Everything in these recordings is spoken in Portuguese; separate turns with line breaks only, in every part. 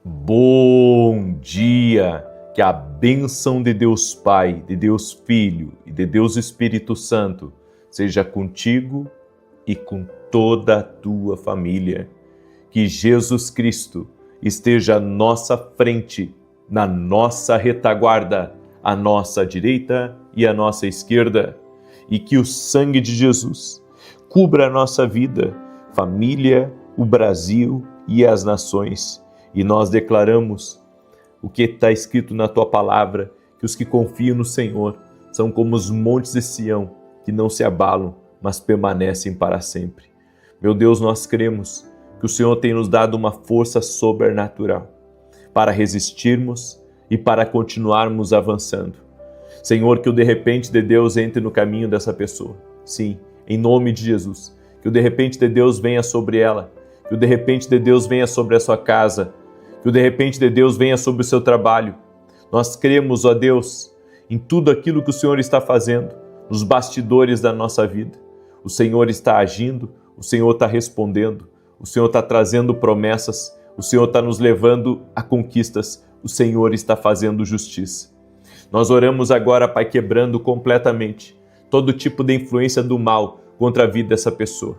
Bom dia! Que a bênção de Deus Pai, de Deus Filho e de Deus Espírito Santo seja contigo e com toda a tua família. Que Jesus Cristo esteja à nossa frente, na nossa retaguarda, à nossa direita e à nossa esquerda. E que o sangue de Jesus cubra a nossa vida, família, o Brasil e as nações. E nós declaramos o que está escrito na Tua Palavra, que os que confiam no Senhor são como os montes de Sião, que não se abalam, mas permanecem para sempre. Meu Deus, nós cremos que o Senhor tem nos dado uma força sobrenatural para resistirmos e para continuarmos avançando. Senhor, que o de repente de Deus entre no caminho dessa pessoa. Sim, em nome de Jesus. Que o de repente de Deus venha sobre ela. Que o de repente de Deus venha sobre a sua casa. Que o de repente de Deus venha sobre o seu trabalho. Nós cremos, ó Deus, em tudo aquilo que o Senhor está fazendo, nos bastidores da nossa vida. O Senhor está agindo, o Senhor está respondendo, o Senhor está trazendo promessas, o Senhor está nos levando a conquistas, o Senhor está fazendo justiça. Nós oramos agora, Pai, quebrando completamente todo tipo de influência do mal contra a vida dessa pessoa.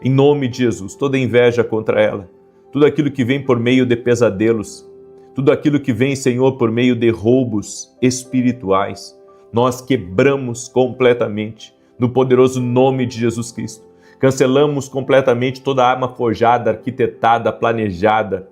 Em nome de Jesus, toda inveja contra ela, tudo aquilo que vem por meio de pesadelos, tudo aquilo que vem, Senhor, por meio de roubos espirituais, nós quebramos completamente no poderoso nome de Jesus Cristo. Cancelamos completamente toda arma forjada, arquitetada, planejada.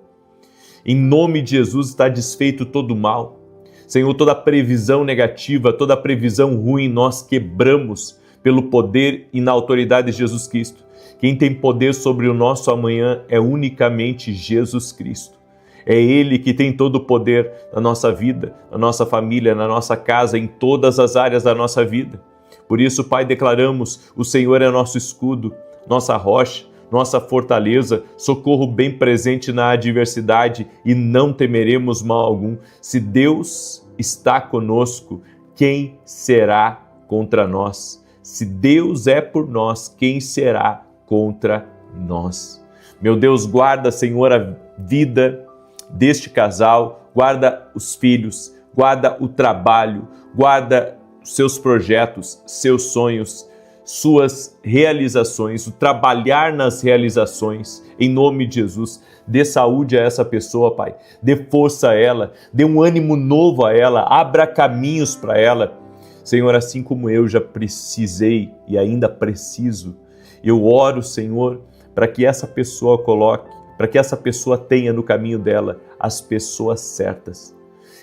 Em nome de Jesus está desfeito todo o mal. Senhor, toda previsão negativa, toda previsão ruim, nós quebramos pelo poder e na autoridade de Jesus Cristo. Quem tem poder sobre o nosso amanhã é unicamente Jesus Cristo. É Ele que tem todo o poder na nossa vida, na nossa família, na nossa casa, em todas as áreas da nossa vida. Por isso, Pai, declaramos, o Senhor é nosso escudo, nossa rocha, nossa fortaleza, socorro bem presente na adversidade e não temeremos mal algum. Se Deus está conosco, quem será contra nós? Se Deus é por nós, quem será contra nós? Meu Deus, guarda, Senhor, a vida deste casal, guarda os filhos, guarda o trabalho, guarda seus projetos, seus sonhos, suas realizações, o trabalhar nas realizações, em nome de Jesus. Dê saúde a essa pessoa, Pai, dê força a ela, dê um ânimo novo a ela, abra caminhos para ela. Senhor, assim como eu já precisei e ainda preciso, eu oro, Senhor, para que essa pessoa coloque, para que essa pessoa tenha no caminho dela as pessoas certas.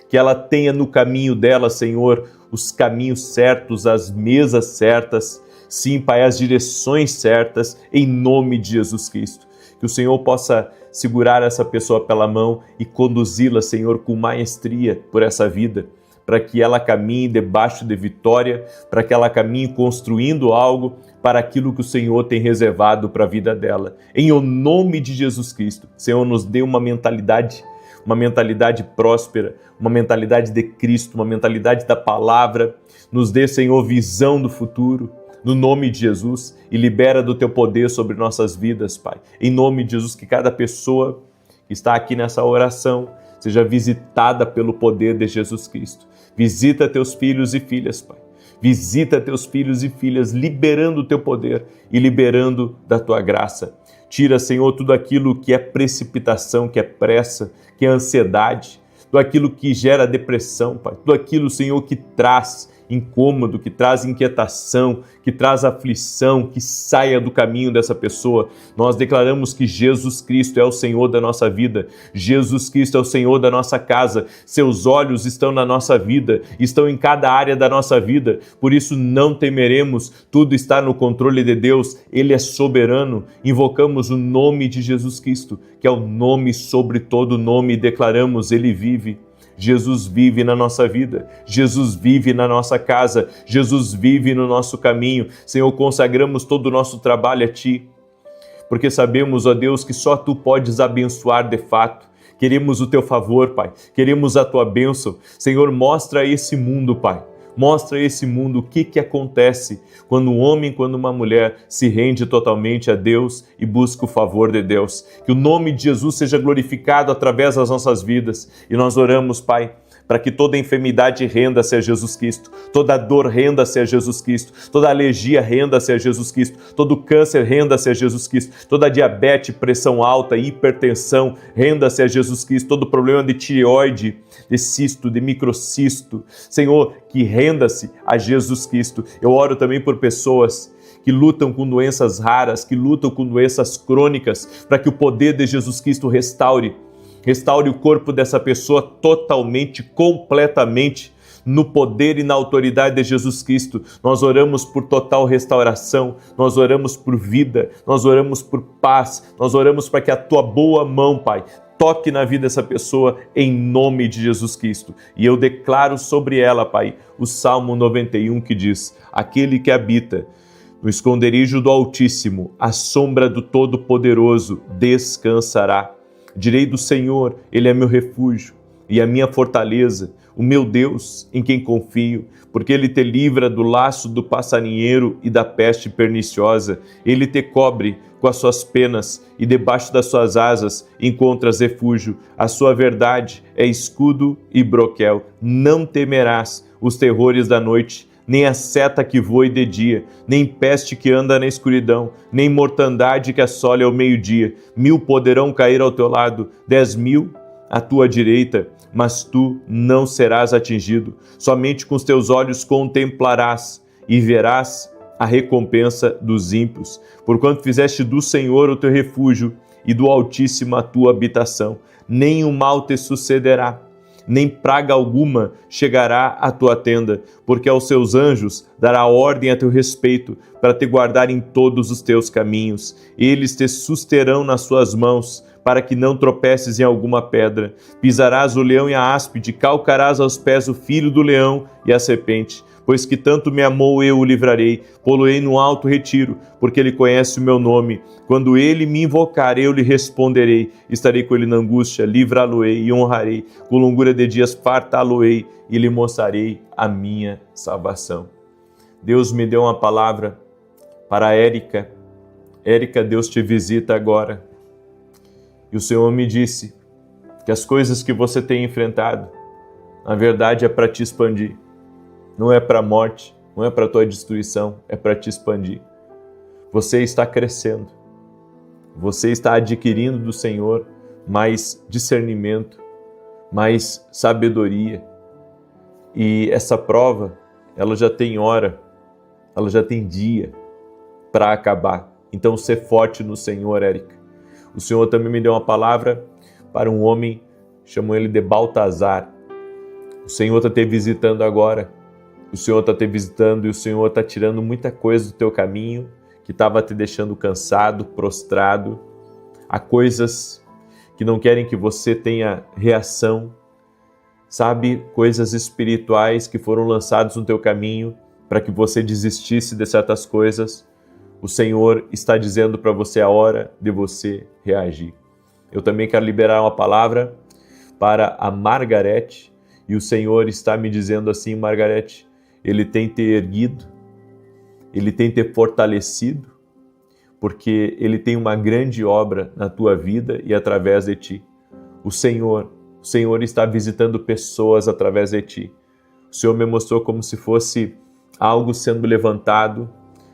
Que ela tenha no caminho dela, Senhor, os caminhos certos, as mesas certas, sim, Pai, as direções certas, em nome de Jesus Cristo. Que o Senhor possa segurar essa pessoa pela mão e conduzi-la, Senhor, com maestria por essa vida, para que ela caminhe debaixo de vitória, para que ela caminhe construindo algo para aquilo que o Senhor tem reservado para a vida dela. Em o nome de Jesus Cristo, Senhor, nos dê uma mentalidade próspera, uma mentalidade de Cristo, uma mentalidade da palavra. Nos dê, Senhor, visão do futuro, no nome de Jesus, e libera do Teu poder sobre nossas vidas, Pai. Em nome de Jesus, que cada pessoa que está aqui nessa oração seja visitada pelo poder de Jesus Cristo. Visita Teus filhos e filhas, Pai. Visita Teus filhos e filhas, liberando o Teu poder e liberando da Tua graça. Tira, Senhor, tudo aquilo que é precipitação, que é pressa, que é ansiedade, tudo aquilo que gera depressão, Pai. Tudo aquilo, Senhor, que traz incômodo, que traz inquietação, que traz aflição, que saia do caminho dessa pessoa. Nós declaramos que Jesus Cristo é o Senhor da nossa vida, Jesus Cristo é o Senhor da nossa casa, seus olhos estão na nossa vida, estão em cada área da nossa vida, por isso não temeremos, tudo está no controle de Deus, Ele é soberano. Invocamos o nome de Jesus Cristo, que é o nome sobre todo nome, e declaramos, Ele vive. Jesus vive na nossa vida, Jesus vive na nossa casa, Jesus vive no nosso caminho. Senhor, consagramos todo o nosso trabalho a Ti, porque sabemos, ó Deus, que só Tu podes abençoar de fato. Queremos o Teu favor, Pai, queremos a Tua bênção. Senhor, mostra a esse mundo, Pai, Mostra a esse mundo o que acontece quando um homem, quando uma mulher se rende totalmente a Deus e busca o favor de Deus. Que o nome de Jesus seja glorificado através das nossas vidas. E nós oramos, Pai, para que toda enfermidade renda-se a Jesus Cristo, toda dor renda-se a Jesus Cristo, toda alergia renda-se a Jesus Cristo, todo câncer renda-se a Jesus Cristo, toda diabetes, pressão alta, hipertensão renda-se a Jesus Cristo, todo problema de tireoide, de cisto, de microcisto, Senhor, que renda-se a Jesus Cristo. Eu oro também por pessoas que lutam com doenças raras, que lutam com doenças crônicas, para que o poder de Jesus Cristo restaure o corpo dessa pessoa totalmente, completamente, no poder e na autoridade de Jesus Cristo. Nós oramos por total restauração, nós oramos por vida, nós oramos por paz, nós oramos para que a tua boa mão, Pai, toque na vida dessa pessoa em nome de Jesus Cristo. E eu declaro sobre ela, Pai, o Salmo 91 que diz: aquele que habita no esconderijo do Altíssimo, à sombra do Todo-Poderoso, descansará. Direi do Senhor, Ele é meu refúgio e a minha fortaleza, o meu Deus em quem confio, porque Ele te livra do laço do passarinheiro e da peste perniciosa. Ele te cobre com as suas penas e debaixo das suas asas encontras refúgio. A sua verdade é escudo e broquel. Não temerás os terrores da noite, nem a seta que voe de dia, nem peste que anda na escuridão, nem mortandade que assole ao meio-dia. 1000 poderão cair ao teu lado, 10.000 à tua direita, mas tu não serás atingido. Somente com os teus olhos contemplarás e verás a recompensa dos ímpios, porquanto fizeste do Senhor o teu refúgio e do Altíssimo a tua habitação. Nenhum mal te sucederá, nem praga alguma chegará à tua tenda, porque aos seus anjos dará ordem a teu respeito, para te guardar em todos os teus caminhos. Eles te susterão nas suas mãos, para que não tropeces em alguma pedra. Pisarás o leão e a áspide, calcarás aos pés o filho do leão e a serpente. Pois que tanto me amou, eu o livrarei, pô-lo-ei no alto retiro, porque ele conhece o meu nome. Quando ele me invocar, eu lhe responderei. Estarei com ele na angústia, livrá-lo-ei e honrarei. Com longura de dias fartá-lo-ei e lhe mostrarei a minha salvação. Deus me deu uma palavra para a Érica. Érica, Deus te visita agora. E o Senhor me disse que as coisas que você tem enfrentado, na verdade é para te expandir. Não é para a morte, não é para a tua destruição, é para te expandir. Você está crescendo, você está adquirindo do Senhor mais discernimento, mais sabedoria. E essa prova, ela já tem hora, ela já tem dia para acabar. Então, ser forte no Senhor, Érica. O Senhor também me deu uma palavra para um homem, chamou ele de Baltazar. O Senhor está te visitando agora. O Senhor está te visitando e o Senhor está tirando muita coisa do teu caminho que estava te deixando cansado, prostrado. Há coisas que não querem que você tenha reação, sabe? Coisas espirituais que foram lançadas no teu caminho para que você desistisse de certas coisas. O Senhor está dizendo para você a hora de você reagir. Eu também quero liberar uma palavra para a Margarete e o Senhor está me dizendo assim: Margarete, Ele tem te erguido, Ele tem te fortalecido, porque Ele tem uma grande obra na tua vida e através de ti. O Senhor está visitando pessoas através de ti. O Senhor me mostrou como se fosse algo sendo levantado,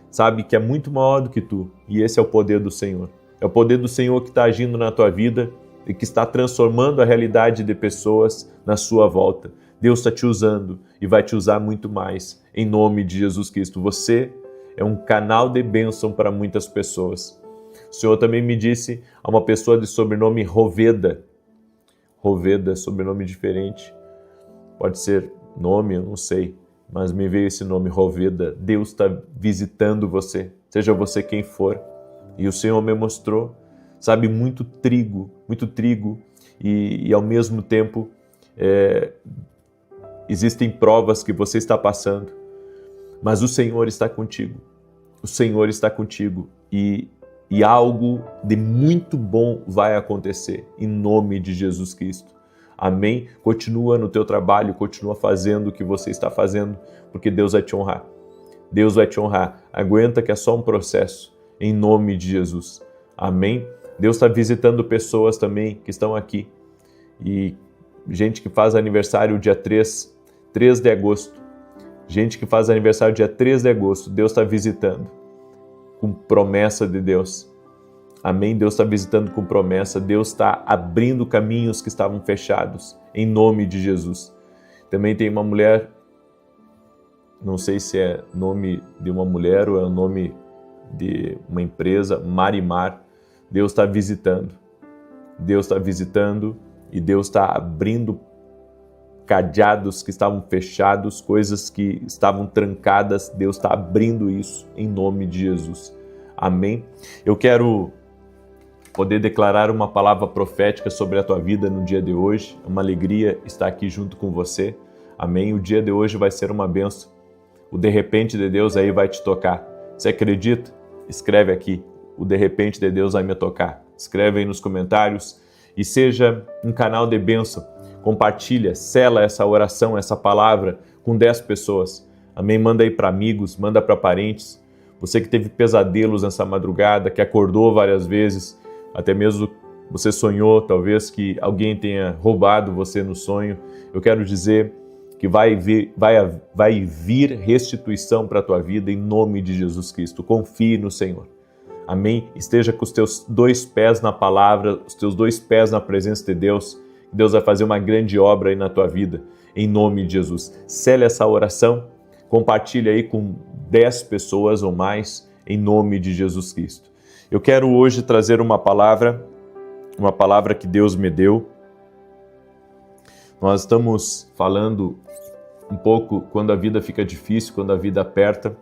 sabe, que é muito maior do que tu. E esse é o poder do Senhor. É o poder do Senhor que está agindo na tua vida e que está transformando a realidade de pessoas na sua volta. Deus está te usando e vai te usar muito mais, em nome de Jesus Cristo. Você é um canal de bênção para muitas pessoas. O Senhor também me disse a uma pessoa de sobrenome Roveda. Roveda, sobrenome diferente. Pode ser nome, eu não sei, mas me veio esse nome, Roveda. Deus está visitando você, seja você quem for. E o Senhor me mostrou, sabe, muito trigo e ao mesmo tempo existem provas que você está passando, mas o Senhor está contigo. O Senhor está contigo e algo de muito bom vai acontecer em nome de Jesus Cristo. Amém? Continua no teu trabalho, continua fazendo o que você está fazendo, porque Deus vai te honrar. Deus vai te honrar. Aguenta que é só um processo, em nome de Jesus. Amém? Deus está visitando pessoas também que estão aqui. E gente que faz aniversário dia 3 de agosto. Gente que faz aniversário dia 3 de agosto. Deus está visitando com promessa de Deus. Amém? Deus está visitando com promessa. Deus está abrindo caminhos que estavam fechados, em nome de Jesus. Também tem uma mulher, não sei se é nome de uma mulher ou é o nome de uma empresa, Marimar. Deus está visitando. Deus está visitando e Deus está abrindo cadeados que estavam fechados, coisas que estavam trancadas. Deus está abrindo isso em nome de Jesus. Amém? Eu quero poder declarar uma palavra profética sobre a tua vida no dia de hoje. É uma alegria estar aqui junto com você. Amém? O dia de hoje vai ser uma bênção. O de repente de Deus aí vai te tocar. Você acredita? Escreve aqui. O de repente de Deus vai me tocar. Escreve aí nos comentários e seja um canal de bênção. Compartilha, sela essa oração, essa palavra com 10 pessoas. Amém? Manda aí para amigos, manda para parentes. Você que teve pesadelos nessa madrugada, que acordou várias vezes, até mesmo você sonhou, talvez, que alguém tenha roubado você no sonho. Eu quero dizer que vai vir restituição para a tua vida em nome de Jesus Cristo. Confie no Senhor. Amém? Esteja com os teus 2 pés na palavra, os teus 2 pés na presença de Deus. Deus vai fazer uma grande obra aí na tua vida, em nome de Jesus. Cele essa oração, compartilha aí com 10 pessoas ou mais, em nome de Jesus Cristo. Eu quero hoje trazer uma palavra que Deus me deu. Nós estamos falando um pouco quando a vida fica difícil, quando a vida aperta.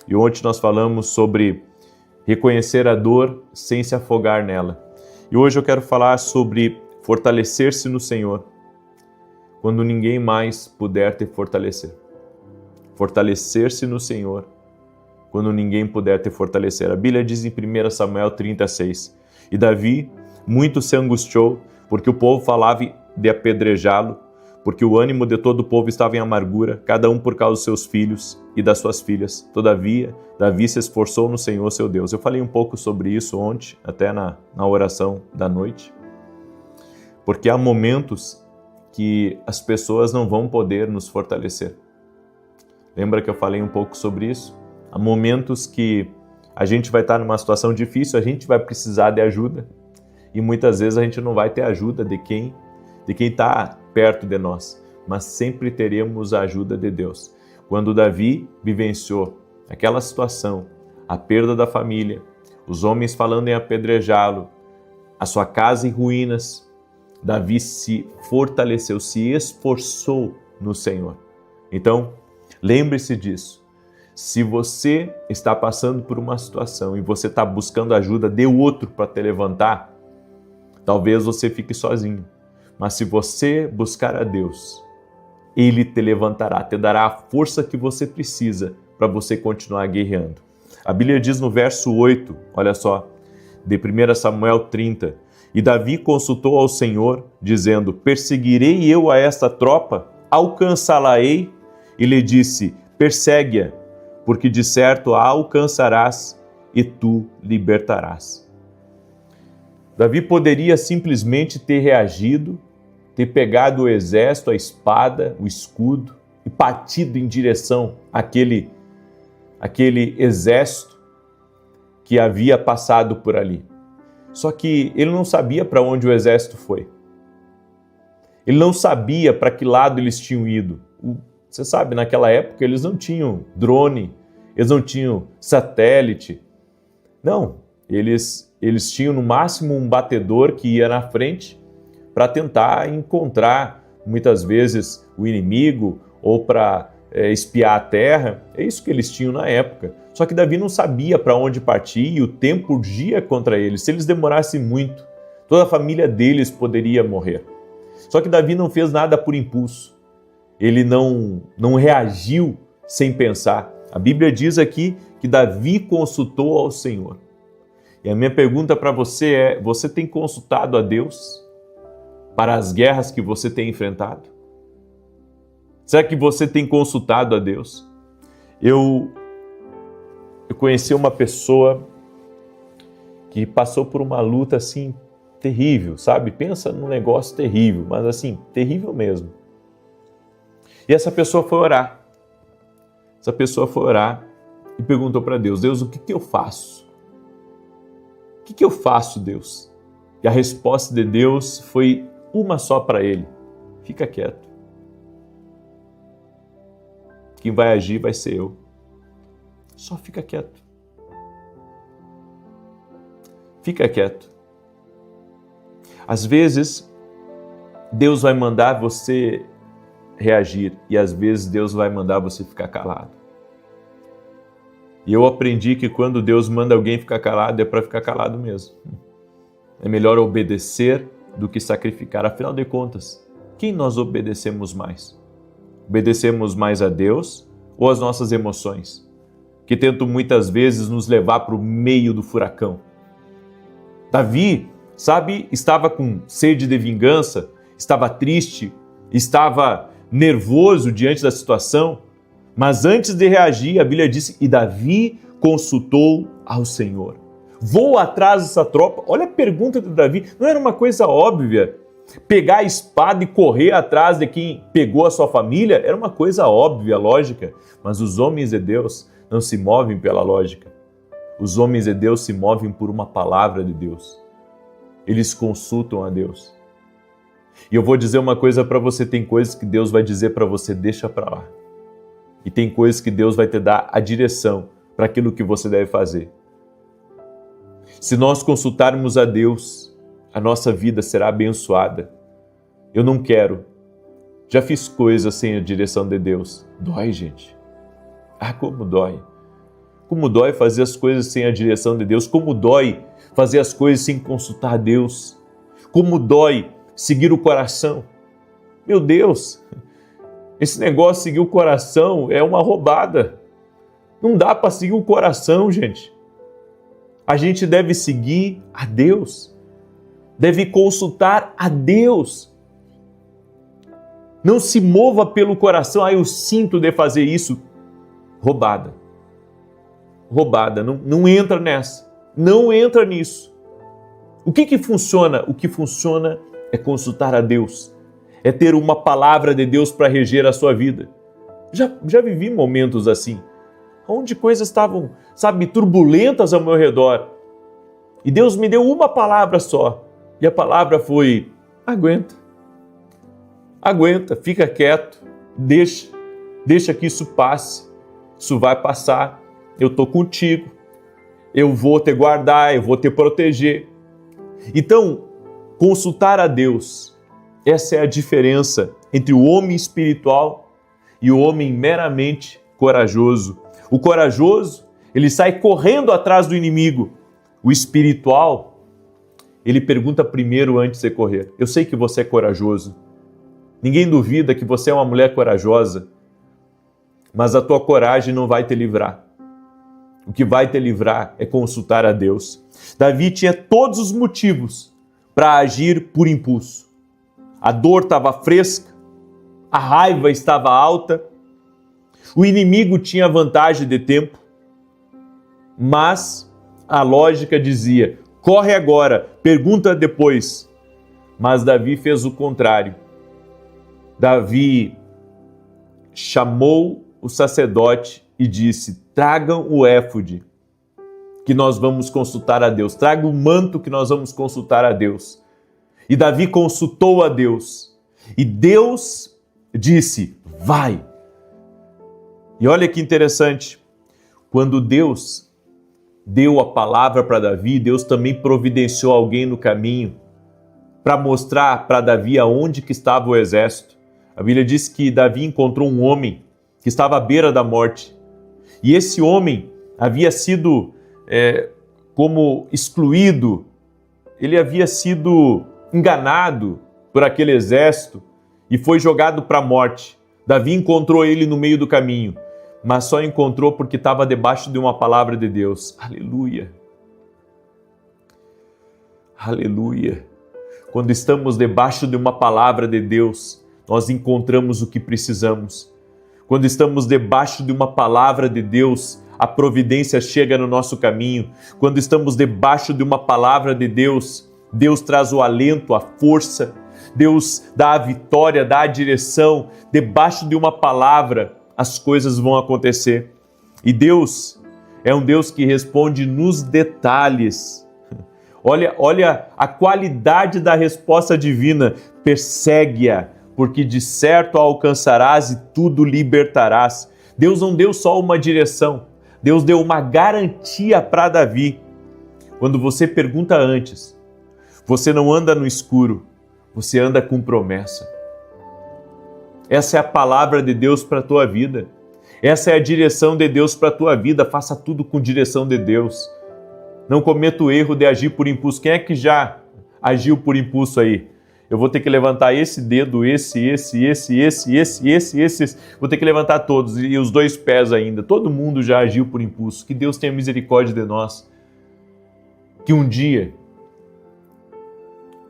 E ontem nós falamos sobre reconhecer a dor sem se afogar nela. E hoje eu quero falar sobre fortalecer-se no Senhor, quando ninguém mais puder te fortalecer. Fortalecer-se no Senhor, quando ninguém puder te fortalecer. A Bíblia diz em 1 Samuel 36, e Davi muito se angustiou, porque o povo falava de apedrejá-lo, porque o ânimo de todo o povo estava em amargura, cada um por causa dos seus filhos e das suas filhas. Todavia, Davi se esforçou no Senhor, seu Deus. Eu falei um pouco sobre isso ontem, até na oração da noite, porque há momentos que as pessoas não vão poder nos fortalecer. Lembra que eu falei um pouco sobre isso? Há momentos que a gente vai estar numa situação difícil, a gente vai precisar de ajuda, e muitas vezes a gente não vai ter ajuda de quem está perto de nós, mas sempre teremos a ajuda de Deus. Quando Davi vivenciou aquela situação, a perda da família, os homens falando em apedrejá-lo, a sua casa em ruínas, Davi se fortaleceu, se esforçou no Senhor. Então, lembre-se disso. Se você está passando por uma situação e você está buscando ajuda de outro para te levantar, talvez você fique sozinho. Mas se você buscar a Deus, Ele te levantará, te dará a força que você precisa para você continuar guerreando. A Bíblia diz no verso 8, olha só, de 1 Samuel 30, e Davi consultou ao Senhor, dizendo, perseguirei eu a esta tropa? Alcançá-la-ei? E lhe disse, persegue-a, porque de certo a alcançarás e tu libertarás. Davi poderia simplesmente ter reagido, ter pegado o exército, a espada, o escudo e partido em direção àquele exército que havia passado por ali. Só que ele não sabia para onde o exército foi. Ele não sabia para que lado eles tinham ido. Você sabe, naquela época eles não tinham drone, eles não tinham satélite. Não, eles tinham no máximo um batedor que ia na frente para tentar encontrar muitas vezes o inimigo ou para espiar a terra. É isso que eles tinham na época. Só que Davi não sabia para onde partir e o tempo urgia contra eles. Se eles demorassem muito, toda a família deles poderia morrer. Só que Davi não fez nada por impulso. Ele não reagiu sem pensar. A Bíblia diz aqui que Davi consultou ao Senhor. E a minha pergunta para você é, você tem consultado a Deus? para as guerras que você tem enfrentado? Será que você tem consultado a Deus? Eu conheci uma pessoa que passou por uma luta assim terrível, sabe? Pensa num negócio terrível, mas assim, terrível mesmo. E essa pessoa foi orar. Essa pessoa foi orar e perguntou para Deus: Deus, o que eu faço? O que eu faço, Deus? E a resposta de Deus foi uma só para ele: fica quieto. Quem vai agir vai ser eu. Só fica quieto. Fica quieto. Às vezes, Deus vai mandar você reagir e às vezes Deus vai mandar você ficar calado. E eu aprendi que quando Deus manda alguém ficar calado, é para ficar calado mesmo. É melhor obedecer do que sacrificar. Afinal de contas, quem nós obedecemos mais? Obedecemos mais a Deus ou as nossas emoções, que tentam muitas vezes nos levar para o meio do furacão? Davi, sabe, estava com sede de vingança, estava triste, estava nervoso diante da situação, mas antes de reagir, a Bíblia diz: e Davi consultou ao Senhor. Vou atrás dessa tropa. Olha a pergunta de Davi, não era uma coisa óbvia? Pegar a espada e correr atrás de quem pegou a sua família era uma coisa óbvia, lógica, mas os homens de Deus não se movem pela lógica. Os homens de Deus se movem por uma palavra de Deus. Eles consultam a Deus. E eu vou dizer uma coisa para você, tem coisas que Deus vai dizer para você, deixa para lá. E tem coisas que Deus vai te dar a direção para aquilo que você deve fazer. Se nós consultarmos a Deus, a nossa vida será abençoada. Eu não quero. Já fiz coisas sem a direção de Deus. Dói, gente. Ah, como dói. Como dói fazer as coisas sem a direção de Deus. Como dói fazer as coisas sem consultar a Deus. Como dói seguir o coração. Meu Deus, esse negócio de seguir o coração é uma roubada. Não dá para seguir o coração, gente. A gente deve seguir a Deus. Deve consultar a Deus. Não se mova pelo coração. Eu sinto de fazer isso. Roubada. Roubada. Não entra nessa. Não entra nisso. O que funciona? O que funciona é consultar a Deus. É ter uma palavra de Deus para reger a sua vida. Já vivi momentos assim, onde coisas estavam, turbulentas ao meu redor. E Deus me deu uma palavra só. E a palavra foi: aguenta. Aguenta, fica quieto, deixa que isso passe. Isso vai passar. Eu estou contigo. Eu vou te guardar, eu vou te proteger. Então, consultar a Deus, essa é a diferença entre o homem espiritual e o homem meramente corajoso. O corajoso, ele sai correndo atrás do inimigo. O espiritual, ele pergunta primeiro antes de correr. Eu sei que você é corajoso. Ninguém duvida que você é uma mulher corajosa, mas a tua coragem não vai te livrar. O que vai te livrar é consultar a Deus. Davi tinha todos os motivos para agir por impulso. A dor estava fresca, a raiva estava alta, o inimigo tinha vantagem de tempo, mas a lógica dizia: corre agora, pergunta depois. Mas Davi fez o contrário. Davi chamou o sacerdote e disse: tragam o éfode, que nós vamos consultar a Deus. Traga o manto que nós vamos consultar a Deus. E Davi consultou a Deus. E Deus disse: vai. E olha que interessante. Quando Deus deu a palavra para Davi, Deus também providenciou alguém no caminho para mostrar para Davi aonde que estava o exército. A Bíblia diz que Davi encontrou um homem que estava à beira da morte. E esse homem havia sido como excluído, ele havia sido enganado por aquele exército e foi jogado para a morte. Davi encontrou ele no meio do caminho, mas só encontrou porque estava debaixo de uma palavra de Deus. Aleluia! Aleluia! Quando estamos debaixo de uma palavra de Deus, nós encontramos o que precisamos. Quando estamos debaixo de uma palavra de Deus, a providência chega no nosso caminho. Quando estamos debaixo de uma palavra de Deus, Deus traz o alento, a força. Deus dá a vitória, dá a direção. Debaixo de uma palavra, as coisas vão acontecer. E Deus é um Deus que responde nos detalhes. Olha a qualidade da resposta divina. Persegue-a, porque de certo a alcançarás e tudo libertarás. Deus não deu só uma direção, Deus deu uma garantia para Davi. Quando você pergunta antes, você não anda no escuro, você anda com promessa. Essa é a palavra de Deus para a tua vida. Essa é a direção de Deus para a tua vida. Faça tudo com direção de Deus. Não cometa o erro de agir por impulso. Quem é que já agiu por impulso aí? Eu vou ter que levantar esse dedo, esse. Vou ter que levantar todos e os 2 pés ainda. Todo mundo já agiu por impulso. Que Deus tenha misericórdia de nós. Que um dia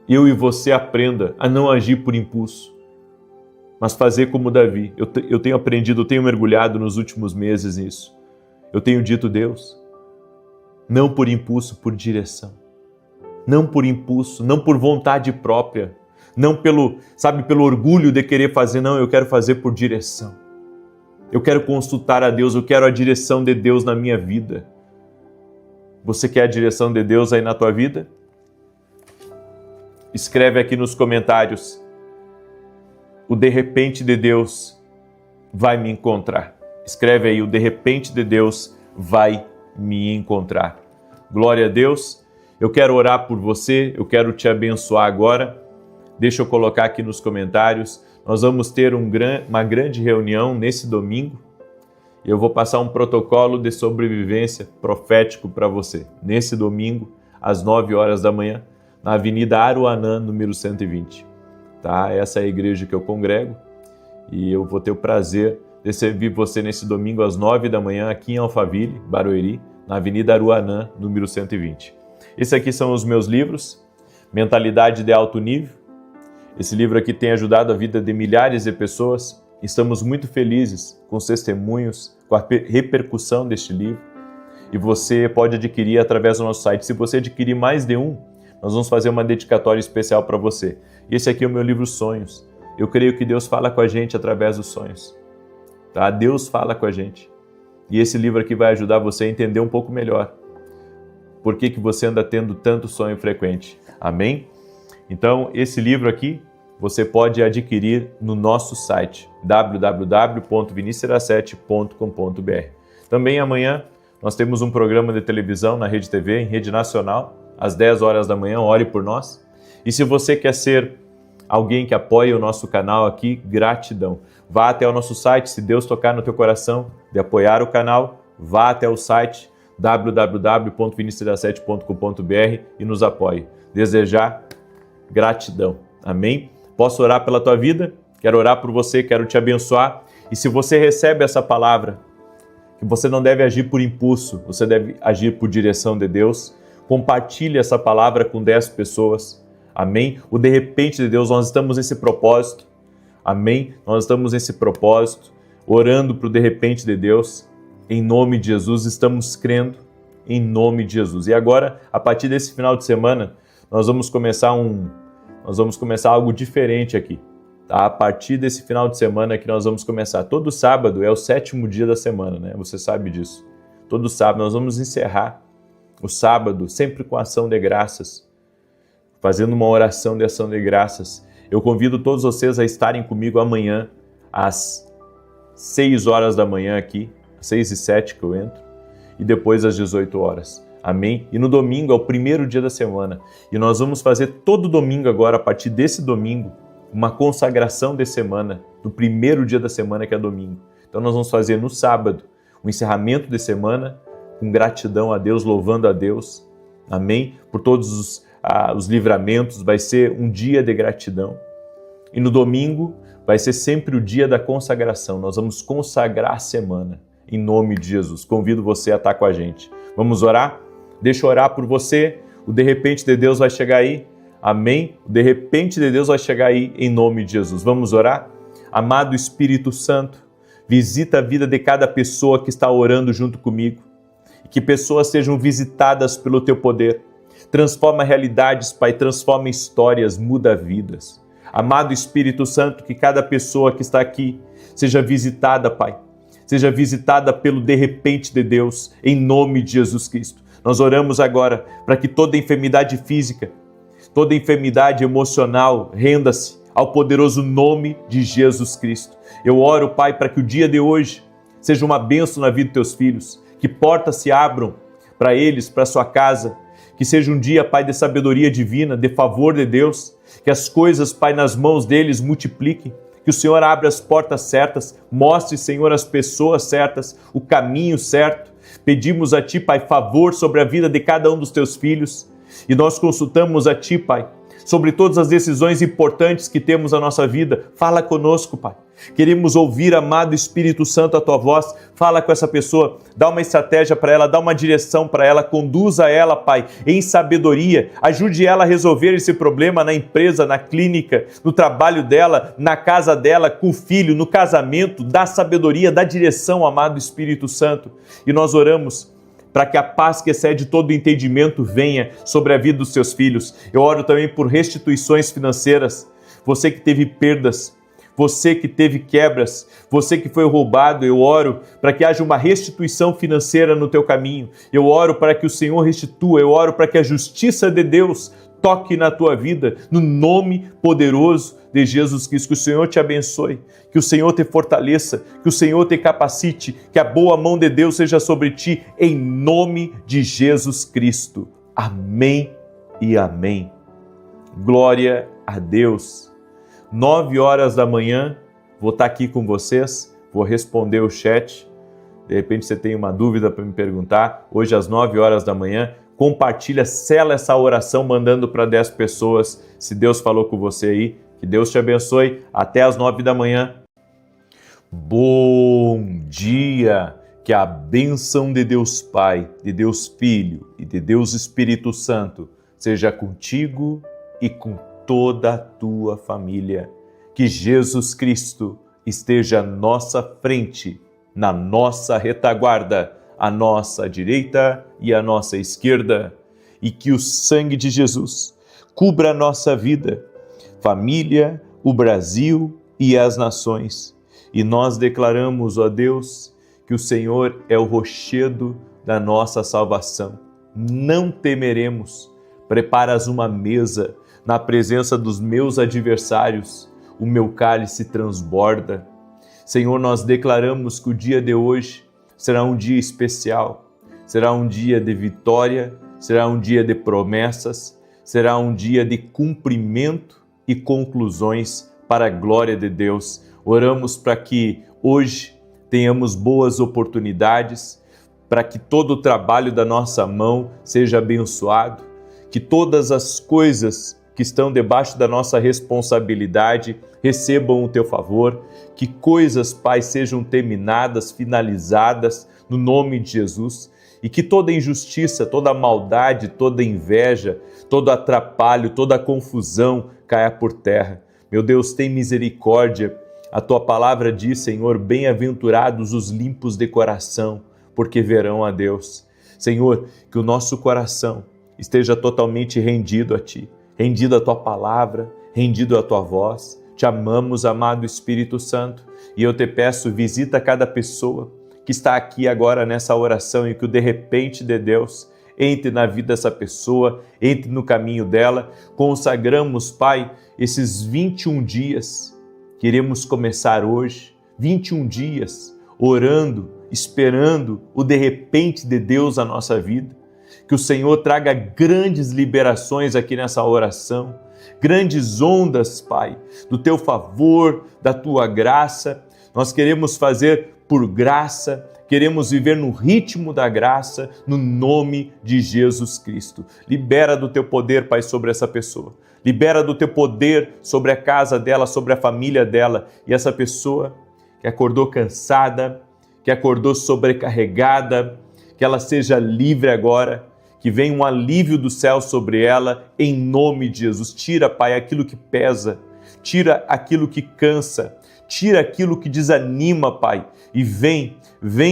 eu e você aprenda a não agir por impulso, mas fazer como Davi. Eu tenho aprendido, eu tenho mergulhado nos últimos meses nisso. Eu tenho dito, Deus, não por impulso, por direção. Não por impulso, não por vontade própria. Não pelo orgulho de querer fazer. Não, eu quero fazer por direção. Eu quero consultar a Deus, eu quero a direção de Deus na minha vida. Você quer a direção de Deus aí na tua vida? Escreve aqui nos comentários. O de repente de Deus vai me encontrar. Escreve aí, o de repente de Deus vai me encontrar. Glória a Deus. Eu quero orar por você, eu quero te abençoar agora. Deixa eu colocar aqui nos comentários. Nós vamos ter uma grande reunião nesse domingo. Eu vou passar um protocolo de sobrevivência profético para você. Nesse domingo, às 9 horas da manhã, na Avenida Aruanã, número 120. Tá? Essa é a igreja que eu congrego e eu vou ter o prazer de servir você nesse domingo às 9 da manhã aqui em Alphaville, Barueri, na Avenida Aruanã, número 120. Esses aqui são os meus livros, Mentalidade de Alto Nível. Esse livro aqui tem ajudado a vida de milhares de pessoas. Estamos muito felizes com os testemunhos, com a repercussão deste livro. E você pode adquirir através do nosso site. Se você adquirir mais de um, nós vamos fazer uma dedicatória especial para você. Esse aqui é o meu livro Sonhos. Eu creio que Deus fala com a gente através dos sonhos. Tá? Deus fala com a gente. E esse livro aqui vai ajudar você a entender um pouco melhor por que você anda tendo tanto sonho frequente. Amém? Então, esse livro aqui você pode adquirir no nosso site www.vinicius17.com.br. Também amanhã nós temos um programa de televisão na Rede TV, em rede nacional, às 10 horas da manhã. Ore por nós. E se você quer ser alguém que apoia o nosso canal aqui, gratidão. Vá até o nosso site, se Deus tocar no teu coração de apoiar o canal, vá até o site www.vinicius17.com.br e nos apoie. Desejar gratidão. Amém? Posso orar pela tua vida? Quero orar por você, quero te abençoar. E se você recebe essa palavra, que você não deve agir por impulso, você deve agir por direção de Deus, compartilhe essa palavra com 10 pessoas. Amém? O de repente de Deus, nós estamos nesse propósito. Amém? Nós estamos nesse propósito, orando para o de repente de Deus. Em nome de Jesus, estamos crendo em nome de Jesus. E agora, a partir desse final de semana, nós vamos começar algo diferente aqui. Tá? A partir desse final de semana que nós vamos começar. Todo sábado é o 7º dia da semana, né? Você sabe disso. Todo sábado nós vamos encerrar o sábado sempre com ação de graças, fazendo uma oração de ação de graças. Eu convido todos vocês a estarem comigo amanhã, às 6 horas da manhã aqui, às 6h07 que eu entro, e depois às 18 horas. Amém? E no domingo é o primeiro dia da semana. E nós vamos fazer todo domingo agora, a partir desse domingo, uma consagração de semana, do primeiro dia da semana que é domingo. Então nós vamos fazer no sábado, o encerramento de semana, com gratidão a Deus, louvando a Deus. Amém? Por todos os livramentos, vai ser um dia de gratidão. E no domingo vai ser sempre o dia da consagração. Nós vamos consagrar a semana, em nome de Jesus. Convido você a estar com a gente. Vamos orar? Deixa eu orar por você. O de repente de Deus vai chegar aí. Amém? De repente de Deus vai chegar aí em nome de Jesus. Vamos orar? Amado Espírito Santo, visita a vida de cada pessoa que está orando junto comigo. Que pessoas sejam visitadas pelo Teu poder. Transforma realidades, Pai, transforma histórias, muda vidas. Amado Espírito Santo, que cada pessoa que está aqui seja visitada, Pai. Seja visitada pelo de repente de Deus, em nome de Jesus Cristo. Nós oramos agora para que toda enfermidade física, toda enfermidade emocional renda-se ao poderoso nome de Jesus Cristo. Eu oro, Pai, para que o dia de hoje seja uma bênção na vida dos Teus filhos, que portas se abram para eles, para sua casa, que seja um dia, Pai, de sabedoria divina, de favor de Deus, que as coisas, Pai, nas mãos deles multipliquem, que o Senhor abra as portas certas, mostre, Senhor, as pessoas certas, o caminho certo. Pedimos a Ti, Pai, favor sobre a vida de cada um dos Teus filhos e nós consultamos a Ti, Pai, sobre todas as decisões importantes que temos na nossa vida. Fala conosco, Pai. Queremos ouvir, amado Espírito Santo, a Tua voz. Fala com essa pessoa, dá uma estratégia para ela, dá uma direção para ela, conduza ela, Pai, em sabedoria. Ajude ela a resolver esse problema na empresa, na clínica, no trabalho dela, na casa dela, com o filho, no casamento. Dá sabedoria, dá direção, amado Espírito Santo. E nós oramos para que a paz que excede todo o entendimento venha sobre a vida dos Seus filhos. Eu oro também por restituições financeiras. Você que teve perdas, você que teve quebras, você que foi roubado, eu oro para que haja uma restituição financeira no teu caminho. Eu oro para que o Senhor restitua, eu oro para que a justiça de Deus toque na tua vida, no nome poderoso de Jesus Cristo. Que o Senhor te abençoe, que o Senhor te fortaleça, que o Senhor te capacite, que a boa mão de Deus seja sobre ti, em nome de Jesus Cristo. Amém e amém. Glória a Deus. 9h da manhã, vou estar aqui com vocês, vou responder o chat. De repente você tem uma dúvida para me perguntar. Hoje às 9h da manhã, compartilha, sela essa oração mandando para 10 pessoas, se Deus falou com você aí. Que Deus te abençoe. Até às 9 da manhã. Bom dia! Que a bênção de Deus Pai, de Deus Filho e de Deus Espírito Santo seja contigo e com toda a tua família. Que Jesus Cristo esteja à nossa frente, na nossa retaguarda, à nossa direita e à nossa esquerda. E que o sangue de Jesus cubra a nossa vida, família, o Brasil e as nações. E nós declaramos, ó Deus, que o Senhor é o rochedo da nossa salvação. Não temeremos. Preparas uma mesa na presença dos meus adversários. O meu cálice transborda. Senhor, nós declaramos que o dia de hoje será um dia especial. Será um dia de vitória, será um dia de promessas, será um dia de cumprimento e conclusões para a glória de Deus. Oramos para que hoje tenhamos boas oportunidades, para que todo o trabalho da nossa mão seja abençoado, que todas as coisas que estão debaixo da nossa responsabilidade recebam o Teu favor, que coisas, Pai, sejam terminadas, finalizadas no nome de Jesus, e que toda injustiça, toda maldade, toda inveja, todo atrapalho, toda confusão caia por terra. Meu Deus, tem misericórdia. A Tua palavra diz, Senhor, bem-aventurados os limpos de coração, porque verão a Deus. Senhor, que o nosso coração esteja totalmente rendido a Ti, rendido à Tua palavra, rendido à Tua voz. Te amamos, amado Espírito Santo, e eu te peço, visita cada pessoa que está aqui agora nessa oração e que o de repente de Deus entre na vida dessa pessoa, entre no caminho dela. Consagramos, Pai, esses 21 dias, queremos começar hoje, 21 dias, orando, esperando o de repente de Deus na nossa vida. Que o Senhor traga grandes liberações aqui nessa oração, grandes ondas, Pai, do Teu favor, da Tua graça. Nós queremos fazer por graça, queremos viver no ritmo da graça, no nome de Jesus Cristo. Libera do Teu poder, Pai, sobre essa pessoa. Libera do Teu poder sobre a casa dela, sobre a família dela. E essa pessoa que acordou cansada, que acordou sobrecarregada, que ela seja livre agora, que venha um alívio do céu sobre ela, em nome de Jesus. Tira, Pai, aquilo que pesa, tira aquilo que cansa, tira aquilo que desanima, Pai, e vem,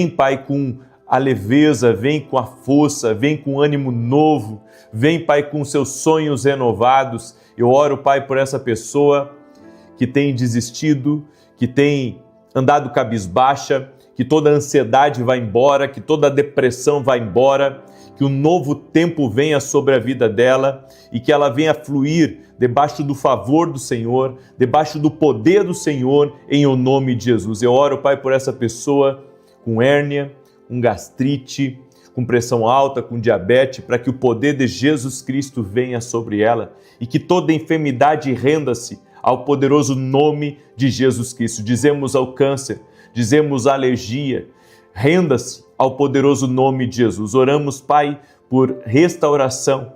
Pai, com a leveza, vem com a força, vem com ânimo novo, vem, Pai, com seus sonhos renovados. Eu oro, Pai, por essa pessoa que tem desistido, que tem andado cabisbaixa, que toda a ansiedade vá embora, que toda a depressão vá embora, que um novo tempo venha sobre a vida dela e que ela venha fluir debaixo do favor do Senhor, debaixo do poder do Senhor, em o nome de Jesus. Eu oro, Pai, por essa pessoa com hérnia, com gastrite, com pressão alta, com diabetes, para que o poder de Jesus Cristo venha sobre ela e que toda enfermidade renda-se ao poderoso nome de Jesus Cristo. Dizemos ao câncer, dizemos à alergia, renda-se ao poderoso nome de Jesus. Oramos, Pai, por restauração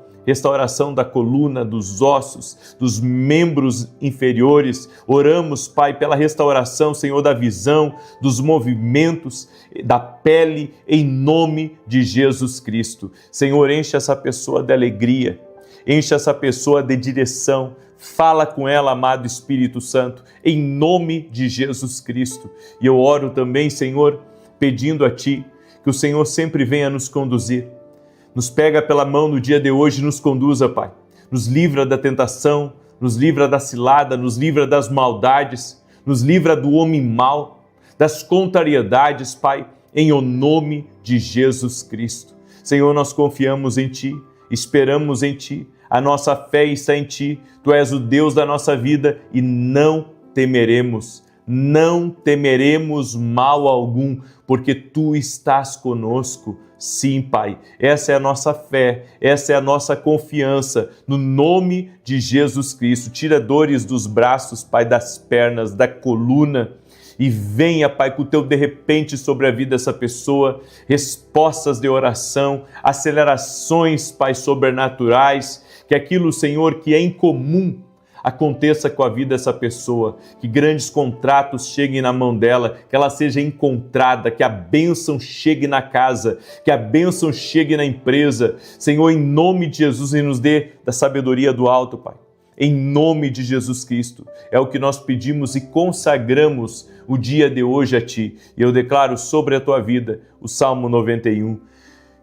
da coluna, dos ossos, dos membros inferiores. Oramos, Pai, pela restauração, Senhor, da visão, dos movimentos, da pele, em nome de Jesus Cristo. Senhor, enche essa pessoa de alegria, enche essa pessoa de direção. Fala com ela, amado Espírito Santo, em nome de Jesus Cristo. E eu oro também, Senhor, pedindo a Ti que o Senhor sempre venha nos conduzir. Nos pega pela mão no dia de hoje e nos conduza, Pai. Nos livra da tentação, nos livra da cilada, nos livra das maldades, nos livra do homem mau, das contrariedades, Pai, em o nome de Jesus Cristo. Senhor, nós confiamos em Ti, esperamos em Ti, a nossa fé está em Ti, Tu és o Deus da nossa vida e não temeremos mal algum, porque Tu estás conosco. Sim, Pai, essa é a nossa fé, essa é a nossa confiança, no nome de Jesus Cristo. Tira dores dos braços, Pai, das pernas, da coluna, e venha, Pai, com o Teu de repente sobre a vida dessa pessoa, respostas de oração, acelerações, Pai, sobrenaturais, que aquilo, Senhor, que é incomum, aconteça com a vida dessa pessoa, que grandes contratos cheguem na mão dela, que ela seja encontrada, que a bênção chegue na casa, que a bênção chegue na empresa. Senhor, em nome de Jesus, e nos dê da sabedoria do alto, Pai. Em nome de Jesus Cristo, é o que nós pedimos e consagramos o dia de hoje a Ti. E eu declaro sobre a Tua vida o Salmo 91,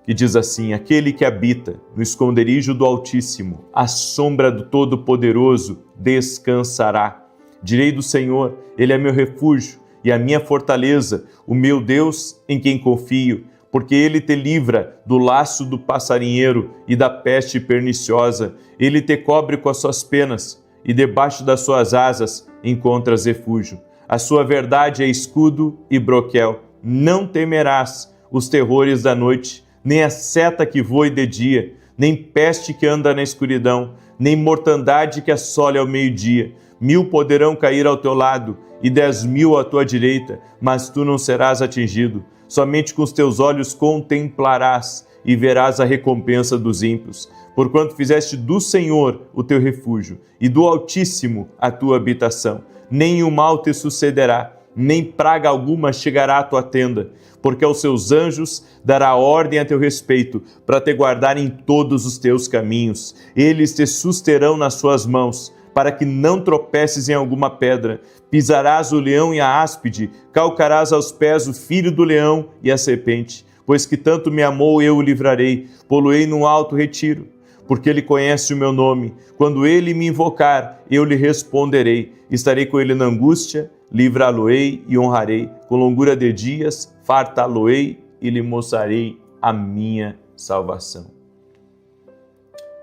que diz assim: aquele que habita no esconderijo do Altíssimo, à sombra do Todo-Poderoso, descansará. Direi do Senhor, Ele é meu refúgio e a minha fortaleza, o meu Deus em quem confio, porque Ele te livra do laço do passarinheiro e da peste perniciosa. Ele te cobre com as suas penas e debaixo das suas asas encontras refúgio. A sua verdade é escudo e broquel. Não temerás os terrores da noite, nem a seta que voe de dia, nem peste que anda na escuridão, nem mortandade que assole ao meio-dia. 1000 poderão cair ao teu lado e 10.000 à tua direita, mas tu não serás atingido. Somente com os teus olhos contemplarás e verás a recompensa dos ímpios. Porquanto fizeste do Senhor o teu refúgio e do Altíssimo a tua habitação. Nem o mal te sucederá, nem praga alguma chegará à tua tenda, porque aos seus anjos dará ordem a teu respeito, para te guardar em todos os teus caminhos. Eles te susterão nas suas mãos, para que não tropeces em alguma pedra. Pisarás o leão e a áspide, calcarás aos pés o filho do leão e a serpente. Pois que tanto me amou, eu o livrarei, pô-lo-ei num alto retiro, porque ele conhece o meu nome. Quando ele me invocar, eu lhe responderei. Estarei com ele na angústia, livrá-lo-ei e honrarei. Com longura de dias, fartá-lo-ei e lhe mostrarei a minha salvação.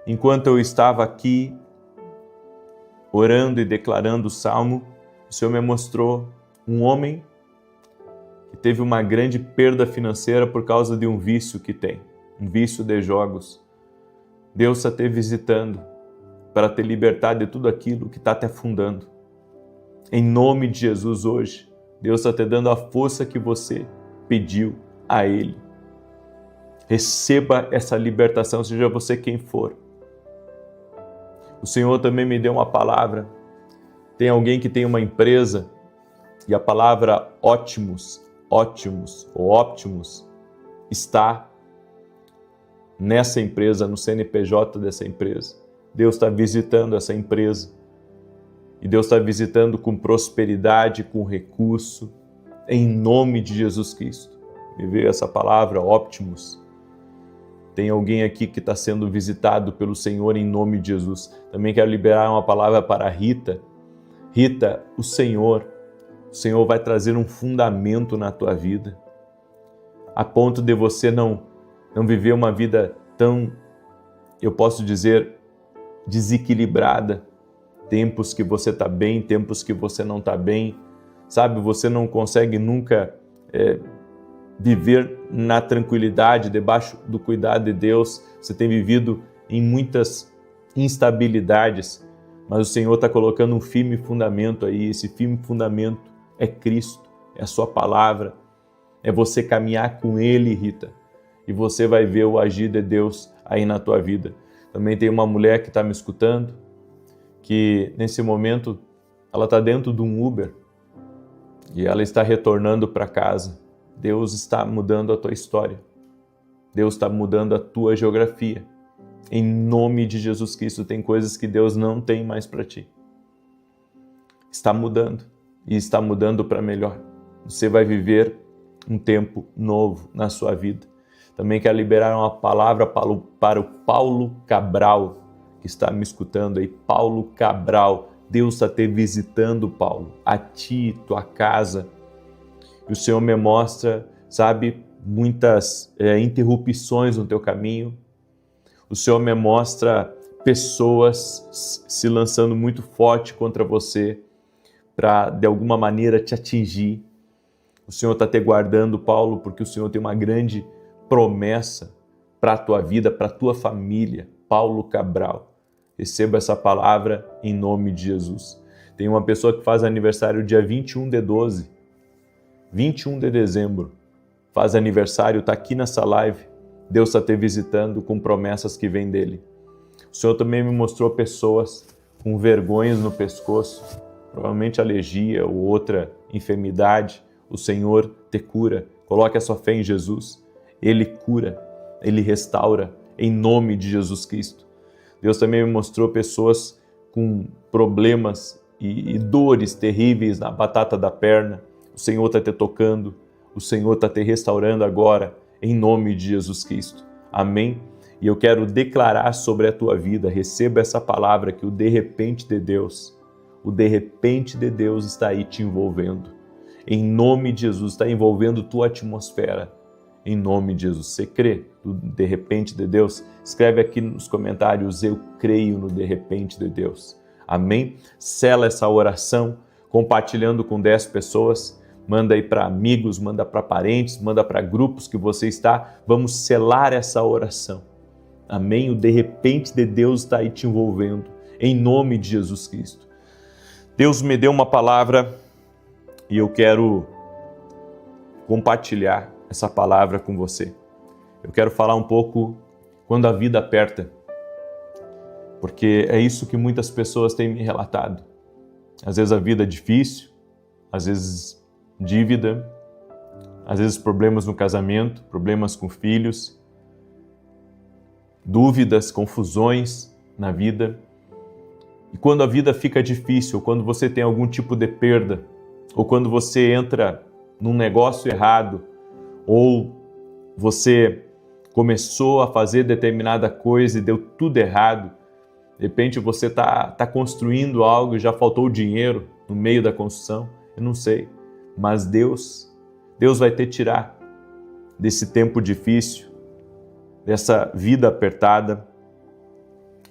Enquanto eu estava aqui, orando e declarando o Salmo, o Senhor me mostrou um homem que teve uma grande perda financeira por causa de um vício que tem, um vício de jogos. Deus está te visitando para te libertar de tudo aquilo que está te afundando. Em nome de Jesus hoje, Deus está te dando a força que você pediu a Ele. Receba essa libertação, seja você quem for. O Senhor também me deu uma palavra. Tem alguém que tem uma empresa e a palavra ótimos ou óptimos está nessa empresa, no CNPJ dessa empresa. Deus está visitando essa empresa. E Deus está visitando com prosperidade, com recurso, em nome de Jesus Cristo. Me veio essa palavra, Optimus. Tem alguém aqui que está sendo visitado pelo Senhor em nome de Jesus. Também quero liberar uma palavra para a Rita. Rita, o Senhor vai trazer um fundamento na tua vida, a ponto de você não viver uma vida tão, eu posso dizer, desequilibrada. Tempos que você está bem, tempos que você não está bem. Sabe, você não consegue nunca viver na tranquilidade, debaixo do cuidado de Deus. Você tem vivido em muitas instabilidades, mas o Senhor está colocando um firme fundamento aí. Esse firme fundamento é Cristo, é a sua palavra, é você caminhar com Ele, Rita, e você vai ver o agir de Deus aí na tua vida. Também tem uma mulher que está me escutando, que nesse momento ela está dentro de um Uber e ela está retornando para casa. Deus está mudando a tua história. Deus está mudando a tua geografia. Em nome de Jesus Cristo, tem coisas que Deus não tem mais para ti. Está mudando e está mudando para melhor. Você vai viver um tempo novo na sua vida. Também quero liberar uma palavra para o Paulo Cabral, que está me escutando aí. Paulo Cabral, Deus está te visitando, Paulo, a ti, tua casa. E o Senhor me mostra, sabe, muitas interrupções no teu caminho. O Senhor me mostra pessoas se lançando muito forte contra você para, de alguma maneira, te atingir. O Senhor está te guardando, Paulo, porque o Senhor tem uma grande promessa para a tua vida, para a tua família. Paulo Cabral, receba essa palavra em nome de Jesus. Tem uma pessoa que faz aniversário dia 21/12, 21 de dezembro, faz aniversário, está aqui nessa live. Deus está te visitando com promessas que vêm dele. O Senhor também me mostrou pessoas com vergonhas no pescoço, provavelmente alergia ou outra enfermidade. O Senhor te cura. Coloque a sua fé em Jesus. Ele cura, Ele restaura, em nome de Jesus Cristo. Deus também me mostrou pessoas com problemas e dores terríveis na batata da perna. O Senhor está te tocando, o Senhor está te restaurando agora, em nome de Jesus Cristo. Amém? E eu quero declarar sobre a tua vida, receba essa palavra que o de repente de Deus está aí te envolvendo. Em nome de Jesus, está envolvendo tua atmosfera. Em nome de Jesus, você crê no de repente de Deus? Escreve aqui nos comentários, eu creio no de repente de Deus. Amém? Sela essa oração compartilhando com 10 pessoas. Manda aí para amigos, manda para parentes, manda para grupos que você está. Vamos selar essa oração. Amém? O de repente de Deus está aí te envolvendo. Em nome de Jesus Cristo. Deus me deu uma palavra e eu quero compartilhar essa palavra com você. Eu quero falar um pouco quando a vida aperta, porque é isso que muitas pessoas têm me relatado. Às vezes a vida é difícil, às vezes dívida, às vezes problemas no casamento, problemas com filhos, dúvidas, confusões na vida. E quando a vida fica difícil, quando você tem algum tipo de perda, ou quando você entra num negócio errado, ou você começou a fazer determinada coisa e deu tudo errado, de repente você está construindo algo e já faltou dinheiro no meio da construção, eu não sei, mas Deus vai te tirar desse tempo difícil, dessa vida apertada.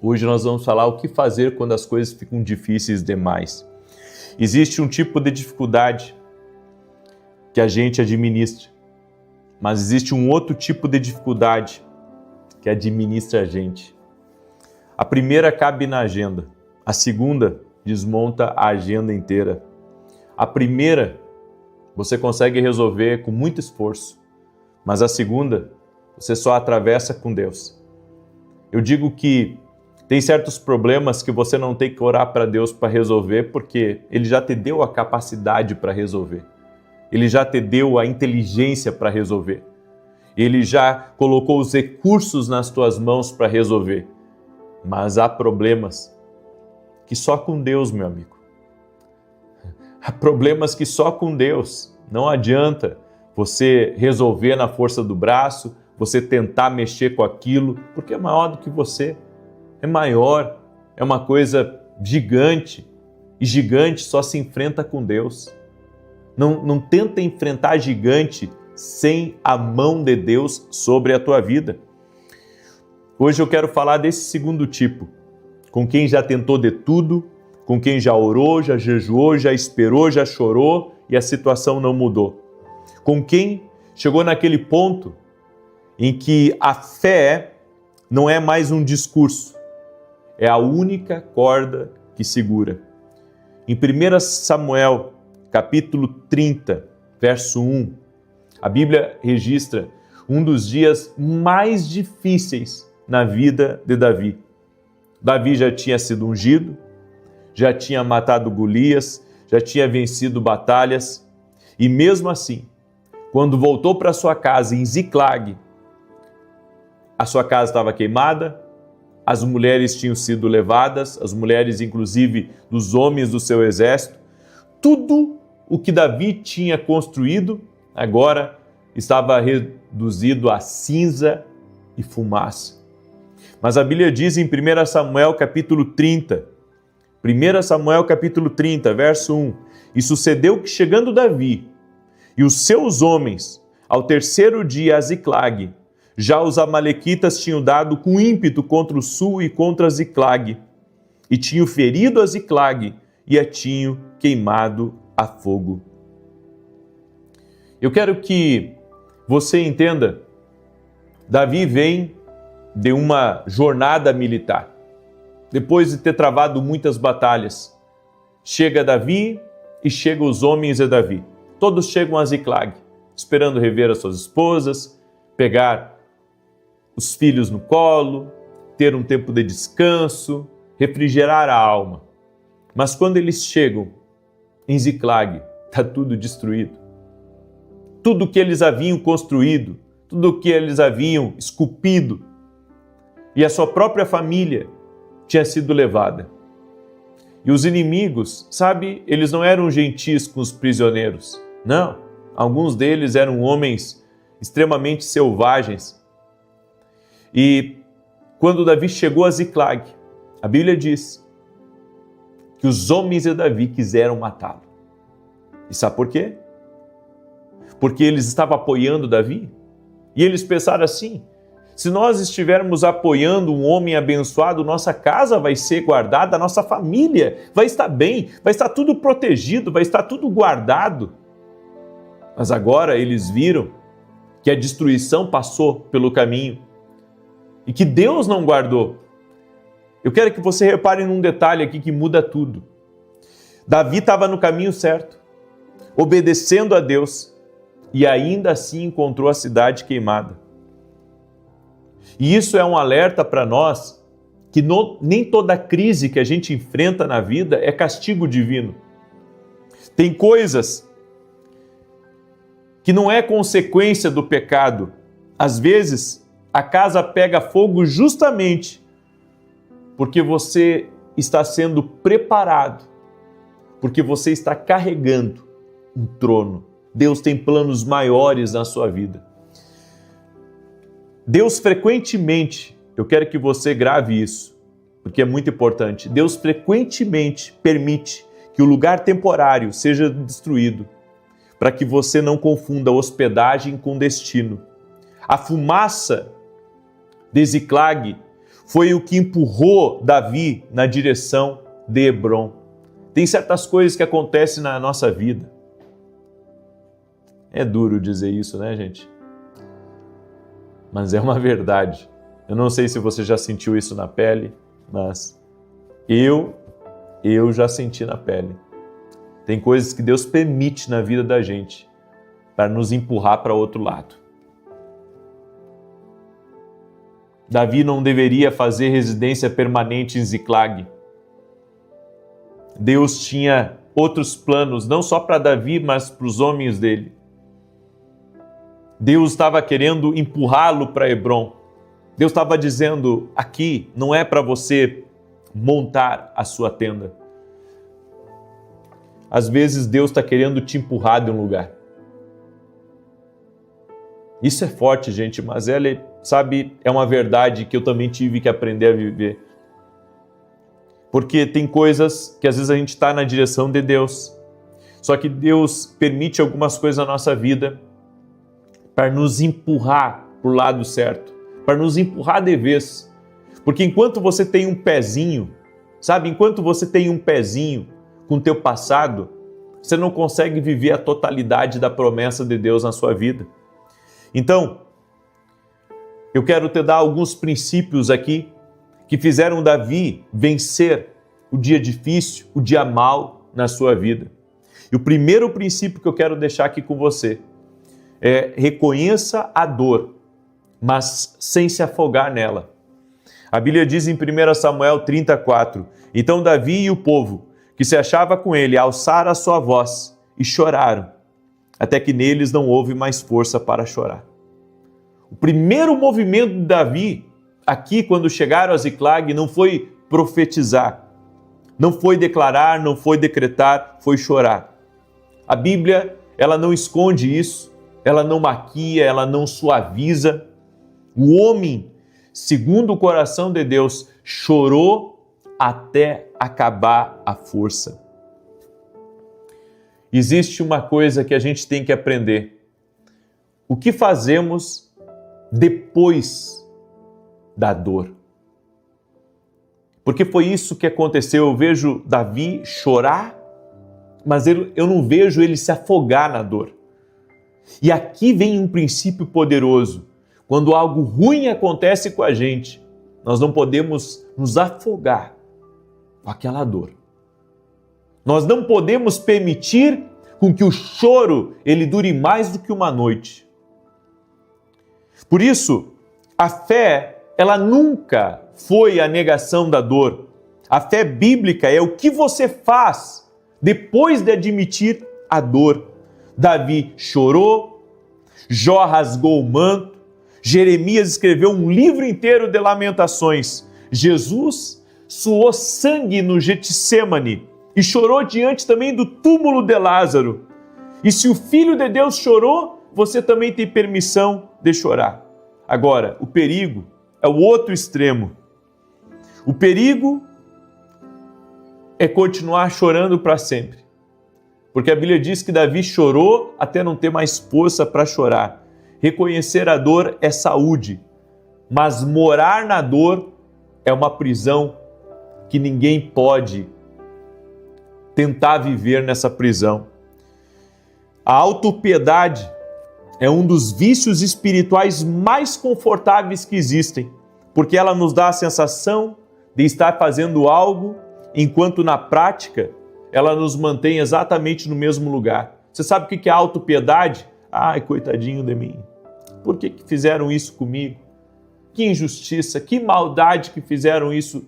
Hoje nós vamos falar o que fazer quando as coisas ficam difíceis demais. Existe um tipo de dificuldade que a gente administra, mas existe um outro tipo de dificuldade que administra a gente. A primeira cabe na agenda, a segunda desmonta a agenda inteira. A primeira você consegue resolver com muito esforço, mas a segunda você só atravessa com Deus. Eu digo que tem certos problemas que você não tem que orar para Deus para resolver, porque Ele já te deu a capacidade para resolver. Ele já te deu a inteligência para resolver. Ele já colocou os recursos nas tuas mãos para resolver. Mas há problemas que só com Deus, meu amigo. Há problemas que só com Deus. Não adianta você resolver na força do braço, você tentar mexer com aquilo, porque é maior do que você. É maior, é uma coisa gigante. E gigante só se enfrenta com Deus. Não tenta enfrentar gigante sem a mão de Deus sobre a tua vida. Hoje eu quero falar desse segundo tipo, com quem já tentou de tudo, com quem já orou, já jejuou, já esperou, já chorou e a situação não mudou. Com quem chegou naquele ponto em que a fé não é mais um discurso, é a única corda que segura. Em 1 Samuel, capítulo 30, verso 1, a Bíblia registra um dos dias mais difíceis na vida de Davi. Davi já tinha sido ungido, já tinha matado Golias, já tinha vencido batalhas, e mesmo assim, quando voltou para sua casa em Ziclag, a sua casa estava queimada, as mulheres tinham sido levadas, as mulheres inclusive dos homens do seu exército, tudo o que Davi tinha construído agora estava reduzido a cinza e fumaça. Mas a Bíblia diz em 1 Samuel capítulo 30, 1 Samuel capítulo 30, verso 1, e sucedeu que chegando Davi e os seus homens ao terceiro dia a Ziclag, já os amalequitas tinham dado com ímpeto contra o sul e contra Ziclag, e tinham ferido a Ziclag e a tinham queimado a fogo. Eu quero que você entenda, Davi vem de uma jornada militar. Depois de ter travado muitas batalhas, chega Davi e chegam os homens de Davi. Todos chegam a Ziclag, esperando rever as suas esposas, pegar os filhos no colo, ter um tempo de descanso, refrigerar a alma. Mas quando eles chegam em Ziclag, está tudo destruído. Tudo que eles haviam construído, tudo que eles haviam esculpido, e a sua própria família tinha sido levada. E os inimigos, sabe, eles não eram gentis com os prisioneiros. Não, alguns deles eram homens extremamente selvagens. E quando Davi chegou a Ziclag, a Bíblia diz que os homens de Davi quiseram matá-lo. E sabe por quê? Porque eles estavam apoiando Davi. E eles pensaram assim: se nós estivermos apoiando um homem abençoado, nossa casa vai ser guardada, a nossa família vai estar bem, vai estar tudo protegido, vai estar tudo guardado. Mas agora eles viram que a destruição passou pelo caminho e que Deus não guardou. Eu quero que você repare num detalhe aqui que muda tudo. Davi estava no caminho certo, obedecendo a Deus, e ainda assim encontrou a cidade queimada. E isso é um alerta para nós que nem toda crise que a gente enfrenta na vida é castigo divino. Tem coisas que não é consequência do pecado. Às vezes, a casa pega fogo justamente porque você está sendo preparado, porque você está carregando um trono. Deus tem planos maiores na sua vida. Deus frequentemente, eu quero que você grave isso, porque é muito importante. Deus frequentemente permite que o lugar temporário seja destruído, para que você não confunda hospedagem com destino. A fumaça de Ziclag foi o que empurrou Davi na direção de Hebrom. Tem certas coisas que acontecem na nossa vida. É duro dizer isso, né, gente? Mas é uma verdade. Eu não sei se você já sentiu isso na pele, mas eu já senti na pele. Tem coisas que Deus permite na vida da gente para nos empurrar para outro lado. Davi não deveria fazer residência permanente em Ziclag. Deus tinha outros planos, não só para Davi, mas para os homens dele. Deus estava querendo empurrá-lo para Hebrom. Deus estava dizendo, aqui não é para você montar a sua tenda. Às vezes Deus está querendo te empurrar de um lugar. Isso é forte, gente, mas ela, sabe, é uma verdade que eu também tive que aprender a viver. Porque tem coisas que às vezes a gente está na direção de Deus. Só que Deus permite algumas coisas na nossa vida para nos empurrar para o lado certo, para nos empurrar de vez. Porque enquanto você tem um pezinho, sabe, enquanto você tem um pezinho com o teu passado, você não consegue viver a totalidade da promessa de Deus na sua vida. Então, eu quero te dar alguns princípios aqui que fizeram Davi vencer o dia difícil, o dia mau na sua vida. E o primeiro princípio que eu quero deixar aqui com você é: reconheça a dor, mas sem se afogar nela. A Bíblia diz em 1 Samuel 34, então Davi e o povo que se achava com ele alçaram a sua voz e choraram, até que neles não houve mais força para chorar. O primeiro movimento de Davi, aqui quando chegaram a Ziclag, não foi profetizar, não foi declarar, não foi decretar, foi chorar. A Bíblia, ela não esconde isso, ela não maquia, ela não suaviza. O homem, segundo o coração de Deus, chorou até acabar a força. Existe uma coisa que a gente tem que aprender. O que fazemos depois da dor? Porque foi isso que aconteceu. Eu vejo Davi chorar, mas eu não vejo ele se afogar na dor. E aqui vem um princípio poderoso. Quando algo ruim acontece com a gente, nós não podemos nos afogar com aquela dor. Nós não podemos permitir com que o choro ele dure mais do que uma noite. Por isso, a fé, ela nunca foi a negação da dor. A fé bíblica é o que você faz depois de admitir a dor. Davi chorou, Jó rasgou o manto, Jeremias escreveu um livro inteiro de lamentações. Jesus suou sangue no Getsêmani e chorou diante também do túmulo de Lázaro. E se o Filho de Deus chorou, você também tem permissão de chorar. Agora, o perigo é o outro extremo. O perigo é continuar chorando para sempre. Porque a Bíblia diz que Davi chorou até não ter mais força para chorar. Reconhecer a dor é saúde, mas morar na dor é uma prisão que ninguém pode tentar viver nessa prisão. A autopiedade é um dos vícios espirituais mais confortáveis que existem, porque ela nos dá a sensação de estar fazendo algo, enquanto na prática ela nos mantém exatamente no mesmo lugar. Você sabe o que é autopiedade? Ai, coitadinho de mim. Por que fizeram isso comigo? Que injustiça, que maldade que fizeram isso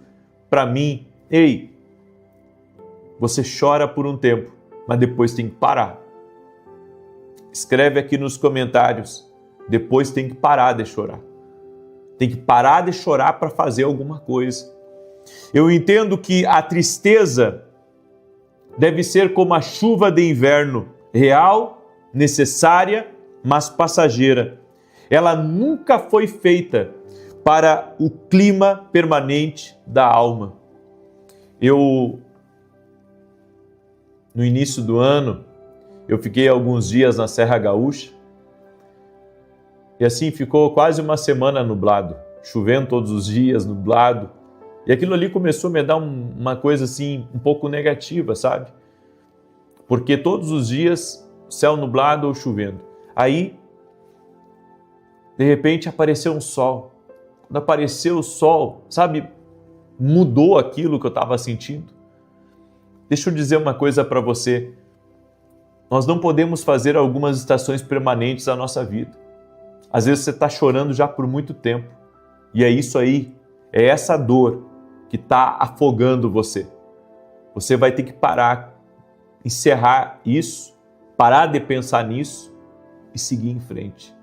para mim. Ei, você chora por um tempo, mas depois tem que parar. Escreve aqui nos comentários, depois tem que parar de chorar. Tem que parar de chorar para fazer alguma coisa. Eu entendo que a tristeza deve ser como a chuva de inverno, real, necessária, mas passageira. Ela nunca foi feita para o clima permanente da alma. No início do ano, eu fiquei alguns dias na Serra Gaúcha e assim ficou quase uma semana nublado, chovendo todos os dias, nublado. E aquilo ali começou a me dar uma coisa assim, um pouco negativa, sabe? Porque todos os dias, céu nublado ou chovendo. Aí, de repente, apareceu um sol. Quando apareceu o sol, sabe? Mudou aquilo que eu estava sentindo. Deixa eu dizer uma coisa para você. Nós não podemos fazer algumas estações permanentes da nossa vida. Às vezes você está chorando já por muito tempo. E é isso aí, é essa dor que está afogando você. Você vai ter que parar, encerrar isso, parar de pensar nisso e seguir em frente.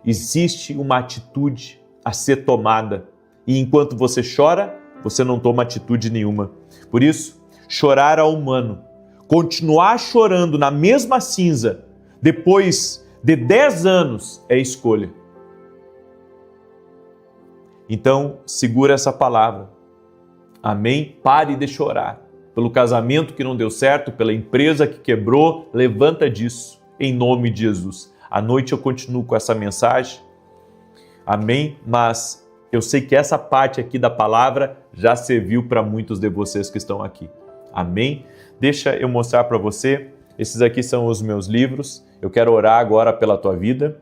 existe uma atitude a ser tomada. E enquanto você chora, você não toma atitude nenhuma. Por isso, chorar é humano. Continuar chorando na mesma cinza, depois de 10 anos, é escolha. Então, segura essa palavra. Amém? Pare de chorar. Pelo casamento que não deu certo, pela empresa que quebrou, levanta disso, em nome de Jesus. À noite eu continuo com essa mensagem. Amém? Mas eu sei que essa parte aqui da palavra já serviu para muitos de vocês que estão aqui. Amém? Deixa eu mostrar para você. Esses aqui são os meus livros. Eu quero orar agora pela tua vida,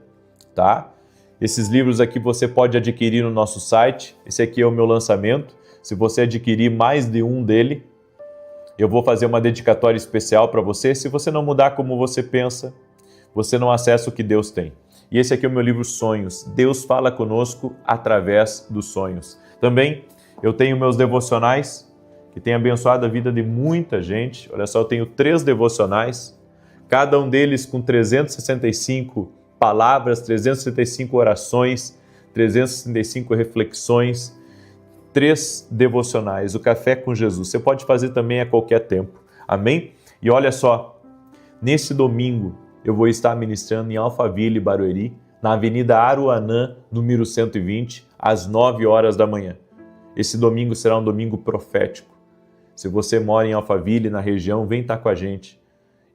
tá? Esses livros aqui você pode adquirir no nosso site. Esse aqui é o meu lançamento. Se você adquirir mais de um dele, eu vou fazer uma dedicatória especial para você. Se você não mudar como você pensa, você não acessa o que Deus tem. E esse aqui é o meu livro Sonhos. Deus fala conosco através dos sonhos. Também eu tenho meus devocionais, que têm abençoado a vida de muita gente. Olha só, eu tenho 3 devocionais, cada um deles com 365 palavras, 365 orações, 365 reflexões, 3 devocionais, o Café com Jesus. Você pode fazer também a qualquer tempo. Amém? E olha só, nesse domingo eu vou estar ministrando em Alphaville, Barueri, na Avenida Aruanã, número 120, às 9 horas da manhã. Esse domingo será um domingo profético. Se você mora em Alphaville, na região, vem estar com a gente.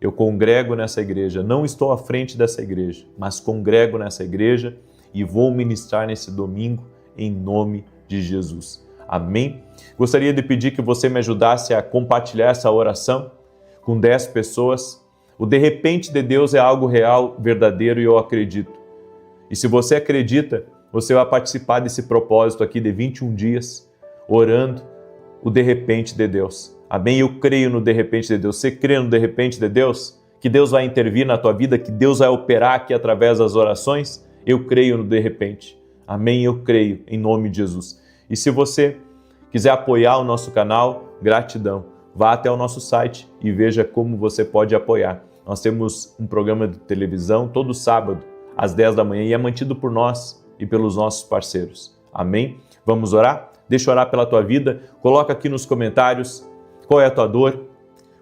Eu congrego nessa igreja, não estou à frente dessa igreja, mas congrego nessa igreja e vou ministrar nesse domingo em nome de Jesus. Amém? Gostaria de pedir que você me ajudasse a compartilhar essa oração com 10 pessoas. O de repente de Deus é algo real, verdadeiro e eu acredito. E se você acredita, você vai participar desse propósito aqui de 21 dias, orando o de repente de Deus. Amém? Eu creio no de repente de Deus. Você crê no de repente de Deus? Que Deus vai intervir na tua vida, que Deus vai operar aqui através das orações? Eu creio no de repente. Amém? Eu creio em nome de Jesus. E se você quiser apoiar o nosso canal, gratidão. Vá até o nosso site e veja como você pode apoiar. Nós temos um programa de televisão todo sábado, às 10 da manhã, e é mantido por nós e pelos nossos parceiros. Amém? Vamos orar? Deixa eu orar pela tua vida. Coloca aqui nos comentários qual é a tua dor,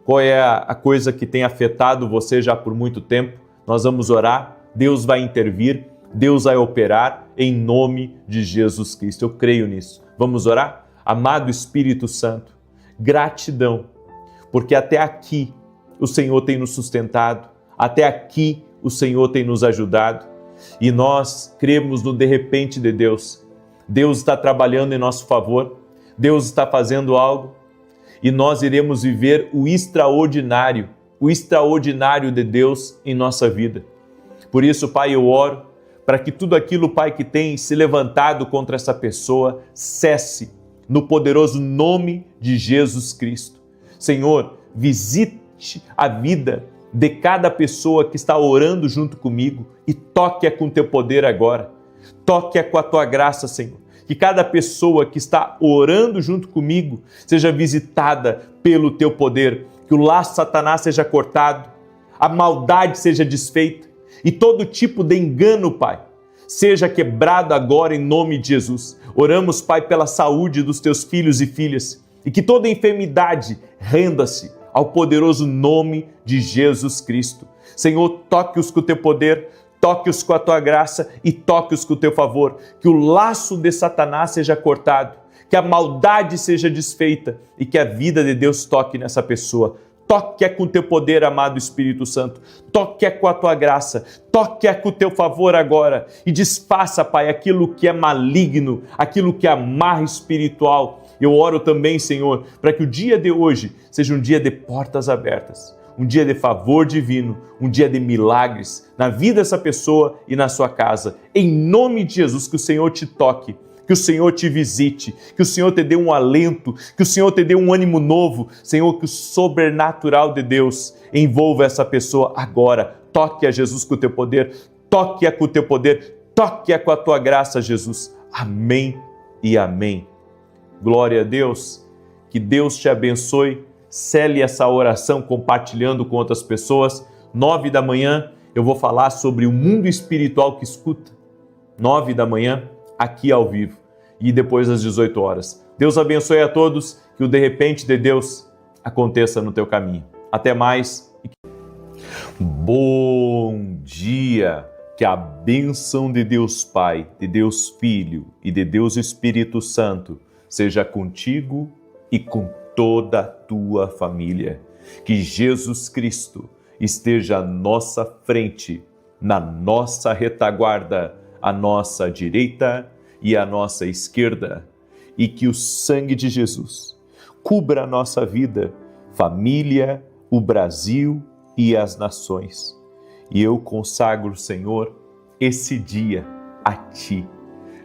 qual é a coisa que tem afetado você já por muito tempo. Nós vamos orar, Deus vai intervir, Deus vai operar em nome de Jesus Cristo. Eu creio nisso. Vamos orar? Amado Espírito Santo, gratidão, porque até aqui o Senhor tem nos sustentado, até aqui o Senhor tem nos ajudado e nós cremos no de repente de Deus. Deus está trabalhando em nosso favor, Deus está fazendo algo e nós iremos viver o extraordinário de Deus em nossa vida. Por isso, Pai, eu oro para que tudo aquilo, Pai, que tem se levantado contra essa pessoa cesse no poderoso nome de Jesus Cristo. Senhor, visite a vida de cada pessoa que está orando junto comigo e toque-a com teu poder agora. Toque-a com a tua graça, Senhor. Que cada pessoa que está orando junto comigo seja visitada pelo teu poder. Que o laço de Satanás seja cortado, a maldade seja desfeita e todo tipo de engano, Pai, seja quebrado agora em nome de Jesus. Oramos, Pai, pela saúde dos teus filhos e filhas e que toda enfermidade renda-se ao poderoso nome de Jesus Cristo. Senhor, toque-os com o teu poder, toque-os com a tua graça e toque-os com o teu favor. Que o laço de Satanás seja cortado, que a maldade seja desfeita e que a vida de Deus toque nessa pessoa. Toque-a com o teu poder, amado Espírito Santo. Toque-a com a tua graça. Toque-a com o teu favor agora. E desfaça, Pai, aquilo que é maligno, aquilo que é amarra espiritual. Eu oro também, Senhor, para que o dia de hoje seja um dia de portas abertas, um dia de favor divino, um dia de milagres na vida dessa pessoa e na sua casa. Em nome de Jesus, que o Senhor te toque, que o Senhor te visite, que o Senhor te dê um alento, que o Senhor te dê um ânimo novo. Senhor, que o sobrenatural de Deus envolva essa pessoa agora. Toque a Jesus com o teu poder, toque-a com o teu poder, toque-a com a tua graça, Jesus. Amém e amém. Glória a Deus, que Deus te abençoe. Cele essa oração compartilhando com outras pessoas. 9 da manhã eu vou falar sobre o mundo espiritual que escuta. 9 da manhã, aqui ao vivo, e depois às 18 horas. Deus abençoe a todos, que o de repente de Deus aconteça no teu caminho. Até mais. Bom dia! Que a bênção de Deus Pai, de Deus Filho e de Deus Espírito Santo seja contigo e com toda a tua família. Que Jesus Cristo esteja à nossa frente, na nossa retaguarda, à nossa direita e à nossa esquerda. E que o sangue de Jesus cubra a nossa vida, família, o Brasil e as nações. E eu consagro, Senhor, esse dia a Ti.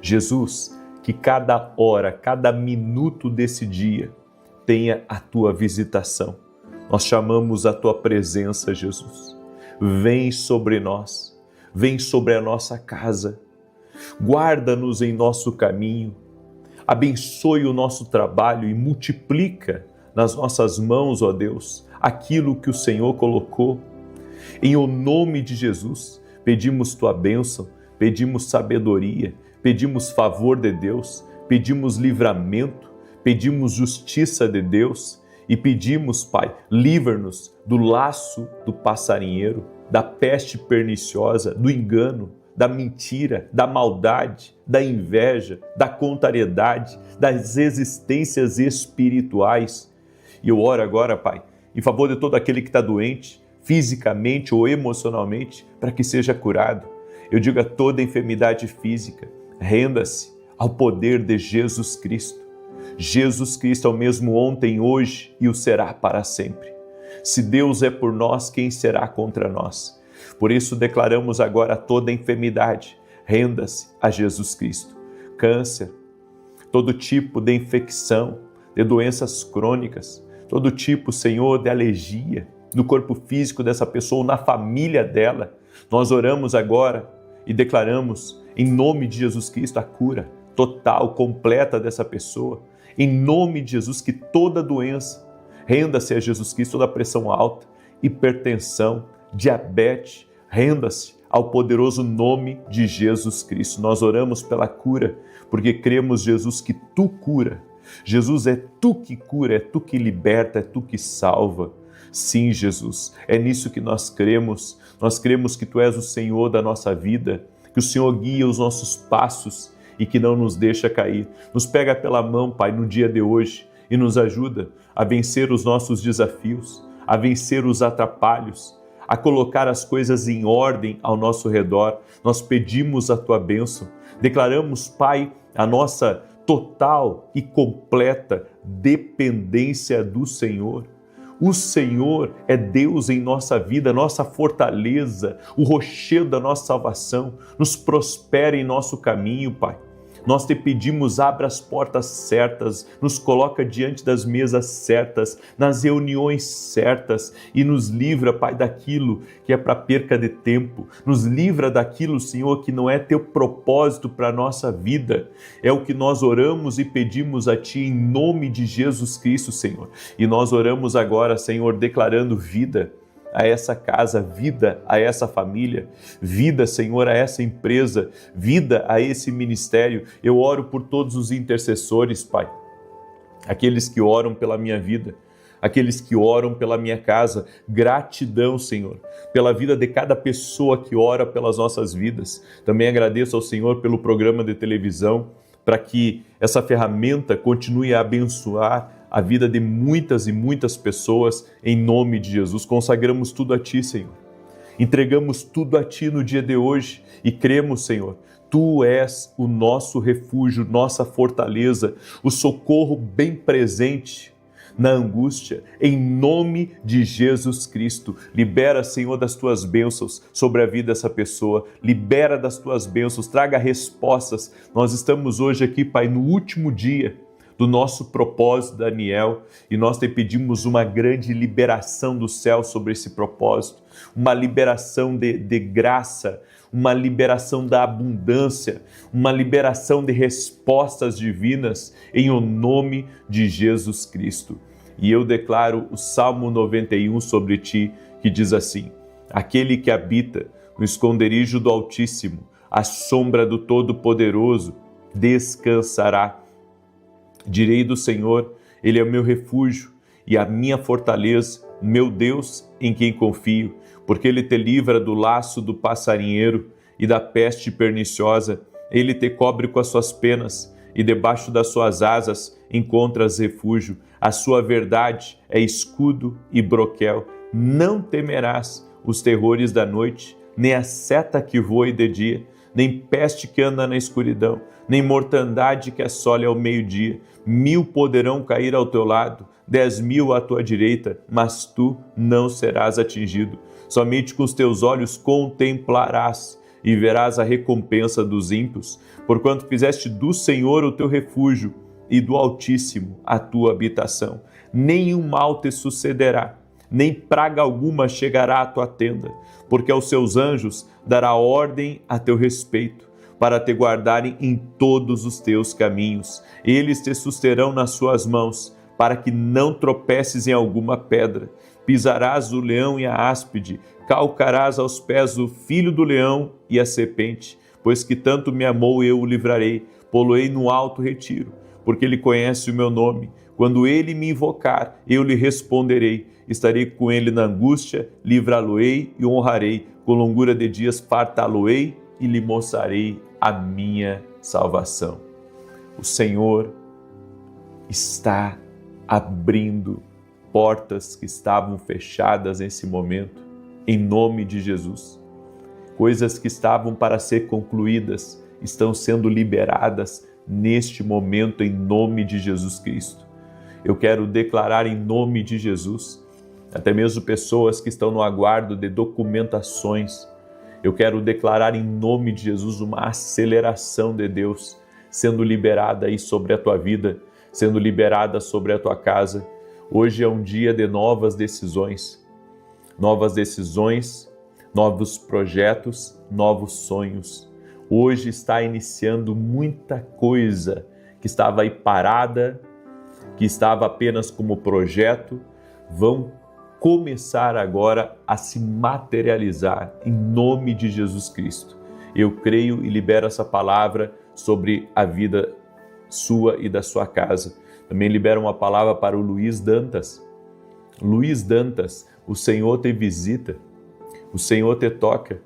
Jesus, que cada hora, cada minuto desse dia tenha a Tua visitação. Nós chamamos a Tua presença, Jesus. Vem sobre nós, vem sobre a nossa casa. Guarda-nos em nosso caminho. Abençoe o nosso trabalho e multiplica nas nossas mãos, ó Deus, aquilo que o Senhor colocou. Em o nome de Jesus, pedimos Tua bênção, pedimos sabedoria, pedimos favor de Deus, pedimos livramento, pedimos justiça de Deus e pedimos, Pai, livra-nos do laço do passarinheiro, da peste perniciosa, do engano, da mentira, da maldade, da inveja, da contrariedade, das existências espirituais. E eu oro agora, Pai, em favor de todo aquele que está doente, fisicamente ou emocionalmente, para que seja curado. Eu digo a toda enfermidade física, renda-se ao poder de Jesus Cristo. Jesus Cristo é o mesmo ontem, hoje e o será para sempre. Se Deus é por nós, quem será contra nós? Por isso declaramos agora toda enfermidade, renda-se a Jesus Cristo. Câncer, todo tipo de infecção, de doenças crônicas, todo tipo, Senhor, de alergia no corpo físico dessa pessoa, na família dela. Nós oramos agora e declaramos, em nome de Jesus Cristo, a cura total, completa dessa pessoa. Em nome de Jesus, que toda doença renda-se a Jesus Cristo, toda pressão alta, hipertensão, diabetes, renda-se ao poderoso nome de Jesus Cristo. Nós oramos pela cura, porque cremos, Jesus, que Tu cura. Jesus, é Tu que cura, é Tu que liberta, é Tu que salva. Sim, Jesus, é nisso que nós cremos. Nós cremos que Tu és o Senhor da nossa vida, que o Senhor guia os nossos passos e que não nos deixa cair. Nos pega pela mão, Pai, no dia de hoje e nos ajuda a vencer os nossos desafios, a vencer os atrapalhos, a colocar as coisas em ordem ao nosso redor. Nós pedimos a Tua bênção, declaramos, Pai, a nossa total e completa dependência do Senhor. O Senhor é Deus em nossa vida, nossa fortaleza, o rochedo da nossa salvação. Nos prospera em nosso caminho, Pai. Nós Te pedimos, abra as portas certas, nos coloca diante das mesas certas, nas reuniões certas e nos livra, Pai, daquilo que é para perca de tempo. Nos livra daquilo, Senhor, que não é Teu propósito para a nossa vida. É o que nós oramos e pedimos a Ti em nome de Jesus Cristo, Senhor. E nós oramos agora, Senhor, declarando vida a essa casa, vida a essa família, vida, Senhor, a essa empresa, vida a esse ministério. Eu oro por todos os intercessores, Pai, aqueles que oram pela minha vida, aqueles que oram pela minha casa. Gratidão, Senhor, pela vida de cada pessoa que ora pelas nossas vidas. Também agradeço ao Senhor pelo programa de televisão, para que essa ferramenta continue a abençoar a vida de muitas e muitas pessoas, em nome de Jesus. Consagramos tudo a Ti, Senhor. Entregamos tudo a Ti no dia de hoje e cremos, Senhor, Tu és o nosso refúgio, nossa fortaleza, o socorro bem presente na angústia, em nome de Jesus Cristo. Libera, Senhor, das Tuas bênçãos sobre a vida dessa pessoa, libera das Tuas bênçãos, traga respostas. Nós estamos hoje aqui, Pai, no último dia do nosso propósito, Daniel, e nós Te pedimos uma grande liberação do céu sobre esse propósito, uma liberação de graça, uma liberação da abundância, uma liberação de respostas divinas, em o nome de Jesus Cristo. E eu declaro o Salmo 91 sobre Ti, que diz assim: aquele que habita no esconderijo do Altíssimo, à sombra do Todo-Poderoso descansará. Direi do Senhor, Ele é o meu refúgio e a minha fortaleza, meu Deus em quem confio, porque Ele te livra do laço do passarinheiro e da peste perniciosa. Ele te cobre com as suas penas e debaixo das suas asas encontras refúgio. A sua verdade é escudo e broquel. Não temerás os terrores da noite, nem a seta que voe de dia, nem peste que anda na escuridão, nem mortandade que assole ao meio-dia. 1000 poderão cair ao teu lado, 10.000 à tua direita, mas tu não serás atingido. Somente com os teus olhos contemplarás e verás a recompensa dos ímpios, porquanto fizeste do Senhor o teu refúgio e do Altíssimo a tua habitação. Nenhum mal te sucederá, nem praga alguma chegará à tua tenda, porque aos seus anjos dará ordem a teu respeito, para te guardarem em todos os teus caminhos. Eles te susterão nas suas mãos, para que não tropeces em alguma pedra. Pisarás o leão e a áspide, calcarás aos pés o filho do leão e a serpente, pois que tanto me amou, eu o livrarei, pô-lo-ei no alto retiro, porque ele conhece o meu nome. Quando ele me invocar, eu lhe responderei. Estarei com ele na angústia, livrá-lo-ei e honrarei. Com longura de dias fartá-lo-ei e lhe mostrarei a minha salvação. O Senhor está abrindo portas que estavam fechadas nesse momento, em nome de Jesus. Coisas que estavam para ser concluídas estão sendo liberadas neste momento, em nome de Jesus Cristo. Eu quero declarar em nome de Jesus, até mesmo pessoas que estão no aguardo de documentações, eu quero declarar em nome de Jesus uma aceleração de Deus sendo liberada aí sobre a tua vida, sendo liberada sobre a tua casa. Hoje é um dia de novas decisões, novos projetos, novos sonhos. Hoje está iniciando muita coisa que estava aí parada, que estava apenas como projeto, vão começar agora a se materializar em nome de Jesus Cristo. Eu creio e libero essa palavra sobre a vida sua e da sua casa. Também libero uma palavra para o Luiz Dantas. Luiz Dantas, o Senhor te visita, o Senhor te toca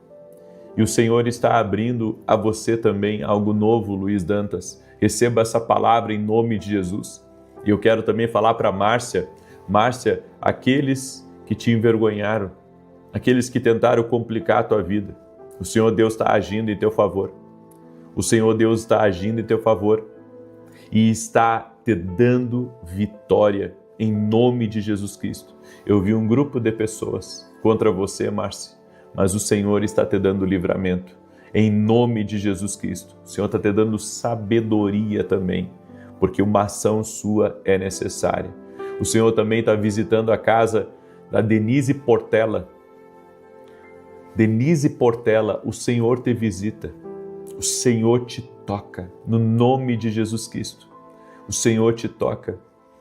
e o Senhor está abrindo a você também algo novo, Luiz Dantas. Receba essa palavra em nome de Jesus. E eu quero também falar para Márcia, aqueles que te envergonharam, aqueles que tentaram complicar a tua vida, o Senhor Deus está agindo em teu favor. O Senhor Deus está agindo em teu favor e está te dando vitória em nome de Jesus Cristo. Eu vi um grupo de pessoas contra você, Márcia, mas o Senhor está te dando livramento em nome de Jesus Cristo. O Senhor está te dando sabedoria também, porque uma ação sua é necessária. O Senhor também está visitando a casa da Denise Portela. Denise Portela, o Senhor te visita. O Senhor te toca, no nome de Jesus Cristo. O Senhor te toca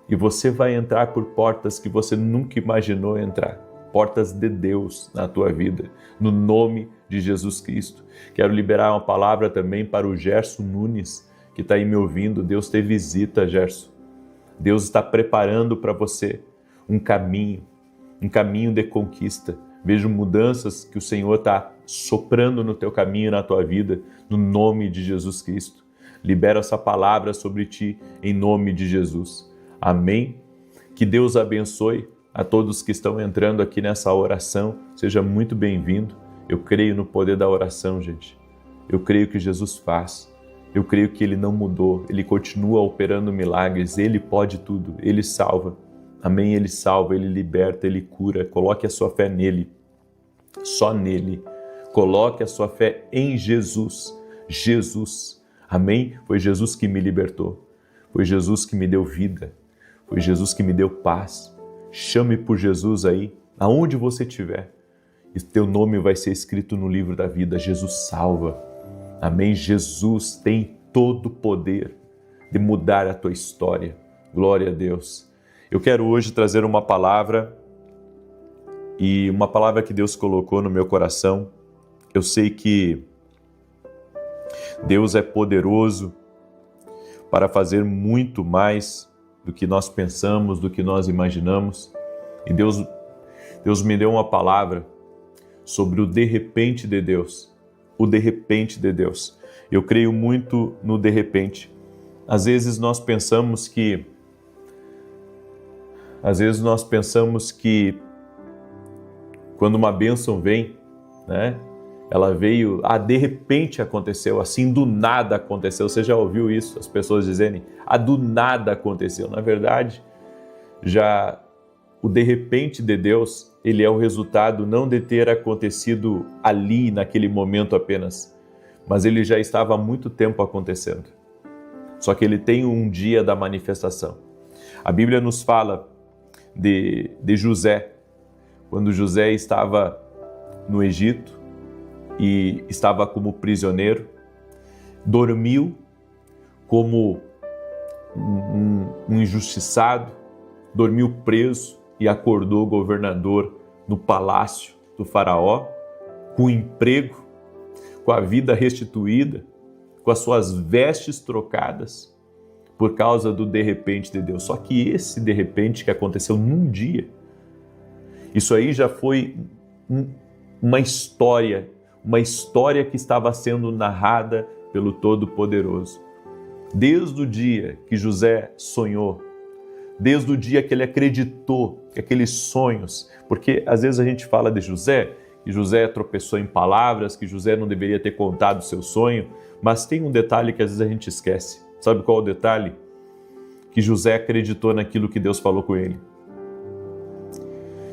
e você vai entrar por portas que você nunca imaginou entrar. Portas de Deus na tua vida, no nome de Jesus Cristo. Quero liberar uma palavra também para o Gerson Nunes, que está aí me ouvindo. Deus te visita, Gerson. Deus está preparando para você um caminho de conquista. Vejo mudanças que o Senhor está soprando no teu caminho e na tua vida, no nome de Jesus Cristo. Libero essa palavra sobre ti, em nome de Jesus. Amém? Que Deus abençoe a todos que estão entrando aqui nessa oração. Seja muito bem-vindo. Eu creio no poder da oração, gente. Eu creio que Jesus faz. Eu creio que Ele não mudou. Ele continua operando milagres. Ele pode tudo. Ele salva. Amém? Ele salva, Ele liberta, Ele cura. Coloque a sua fé nele. Só nele. Coloque a sua fé em Jesus. Jesus. Amém? Foi Jesus que me libertou. Foi Jesus que me deu vida. Foi Jesus que me deu paz. Chame por Jesus aí, aonde você estiver. E teu nome vai ser escrito no livro da vida. Jesus salva. Amém? Jesus tem todo o poder de mudar a tua história. Glória a Deus. Eu quero hoje trazer uma palavra, e uma palavra que Deus colocou no meu coração. Eu sei que Deus é poderoso para fazer muito mais do que nós pensamos, do que nós imaginamos. E Deus me deu uma palavra sobre o de repente de Deus. O de repente de Deus. Eu creio muito no de repente. Às vezes nós pensamos que quando uma bênção vem, né? Ela veio, de repente aconteceu, assim do nada aconteceu. Você já ouviu isso? As pessoas dizerem, do nada aconteceu. Na verdade, já o de repente de Deus, ele é o resultado não de ter acontecido ali, naquele momento apenas, mas ele já estava há muito tempo acontecendo. Só que ele tem um dia da manifestação. A Bíblia nos fala de José, quando José estava no Egito e estava como prisioneiro, dormiu como um injustiçado, dormiu preso e acordou governador no palácio do faraó, com emprego, com a vida restituída, com as suas vestes trocadas, por causa do de repente de Deus. Só que esse de repente que aconteceu num dia, isso aí já foi uma história que estava sendo narrada pelo Todo-Poderoso. Desde o dia que José sonhou, desde o dia que ele acreditou que aqueles sonhos, porque às vezes a gente fala de José, que José tropeçou em palavras, que José não deveria ter contado o seu sonho, mas tem um detalhe que às vezes a gente esquece. Sabe qual é o detalhe? Que José acreditou naquilo que Deus falou com ele.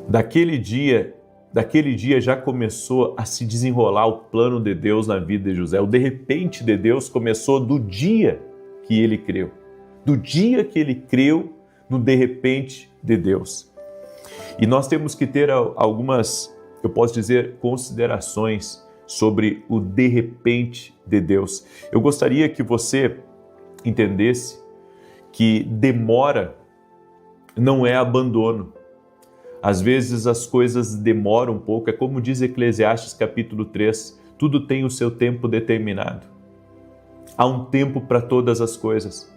Daquele dia já começou a se desenrolar o plano de Deus na vida de José. O de repente de Deus começou do dia que ele creu. Do dia que ele creu no de repente de Deus. E nós temos que ter algumas, eu posso dizer, considerações sobre o de repente de Deus. Eu gostaria que você entendesse que demora não é abandono. Às vezes as coisas demoram um pouco, é como diz Eclesiastes capítulo 3, tudo tem o seu tempo determinado. Há um tempo para todas as coisas.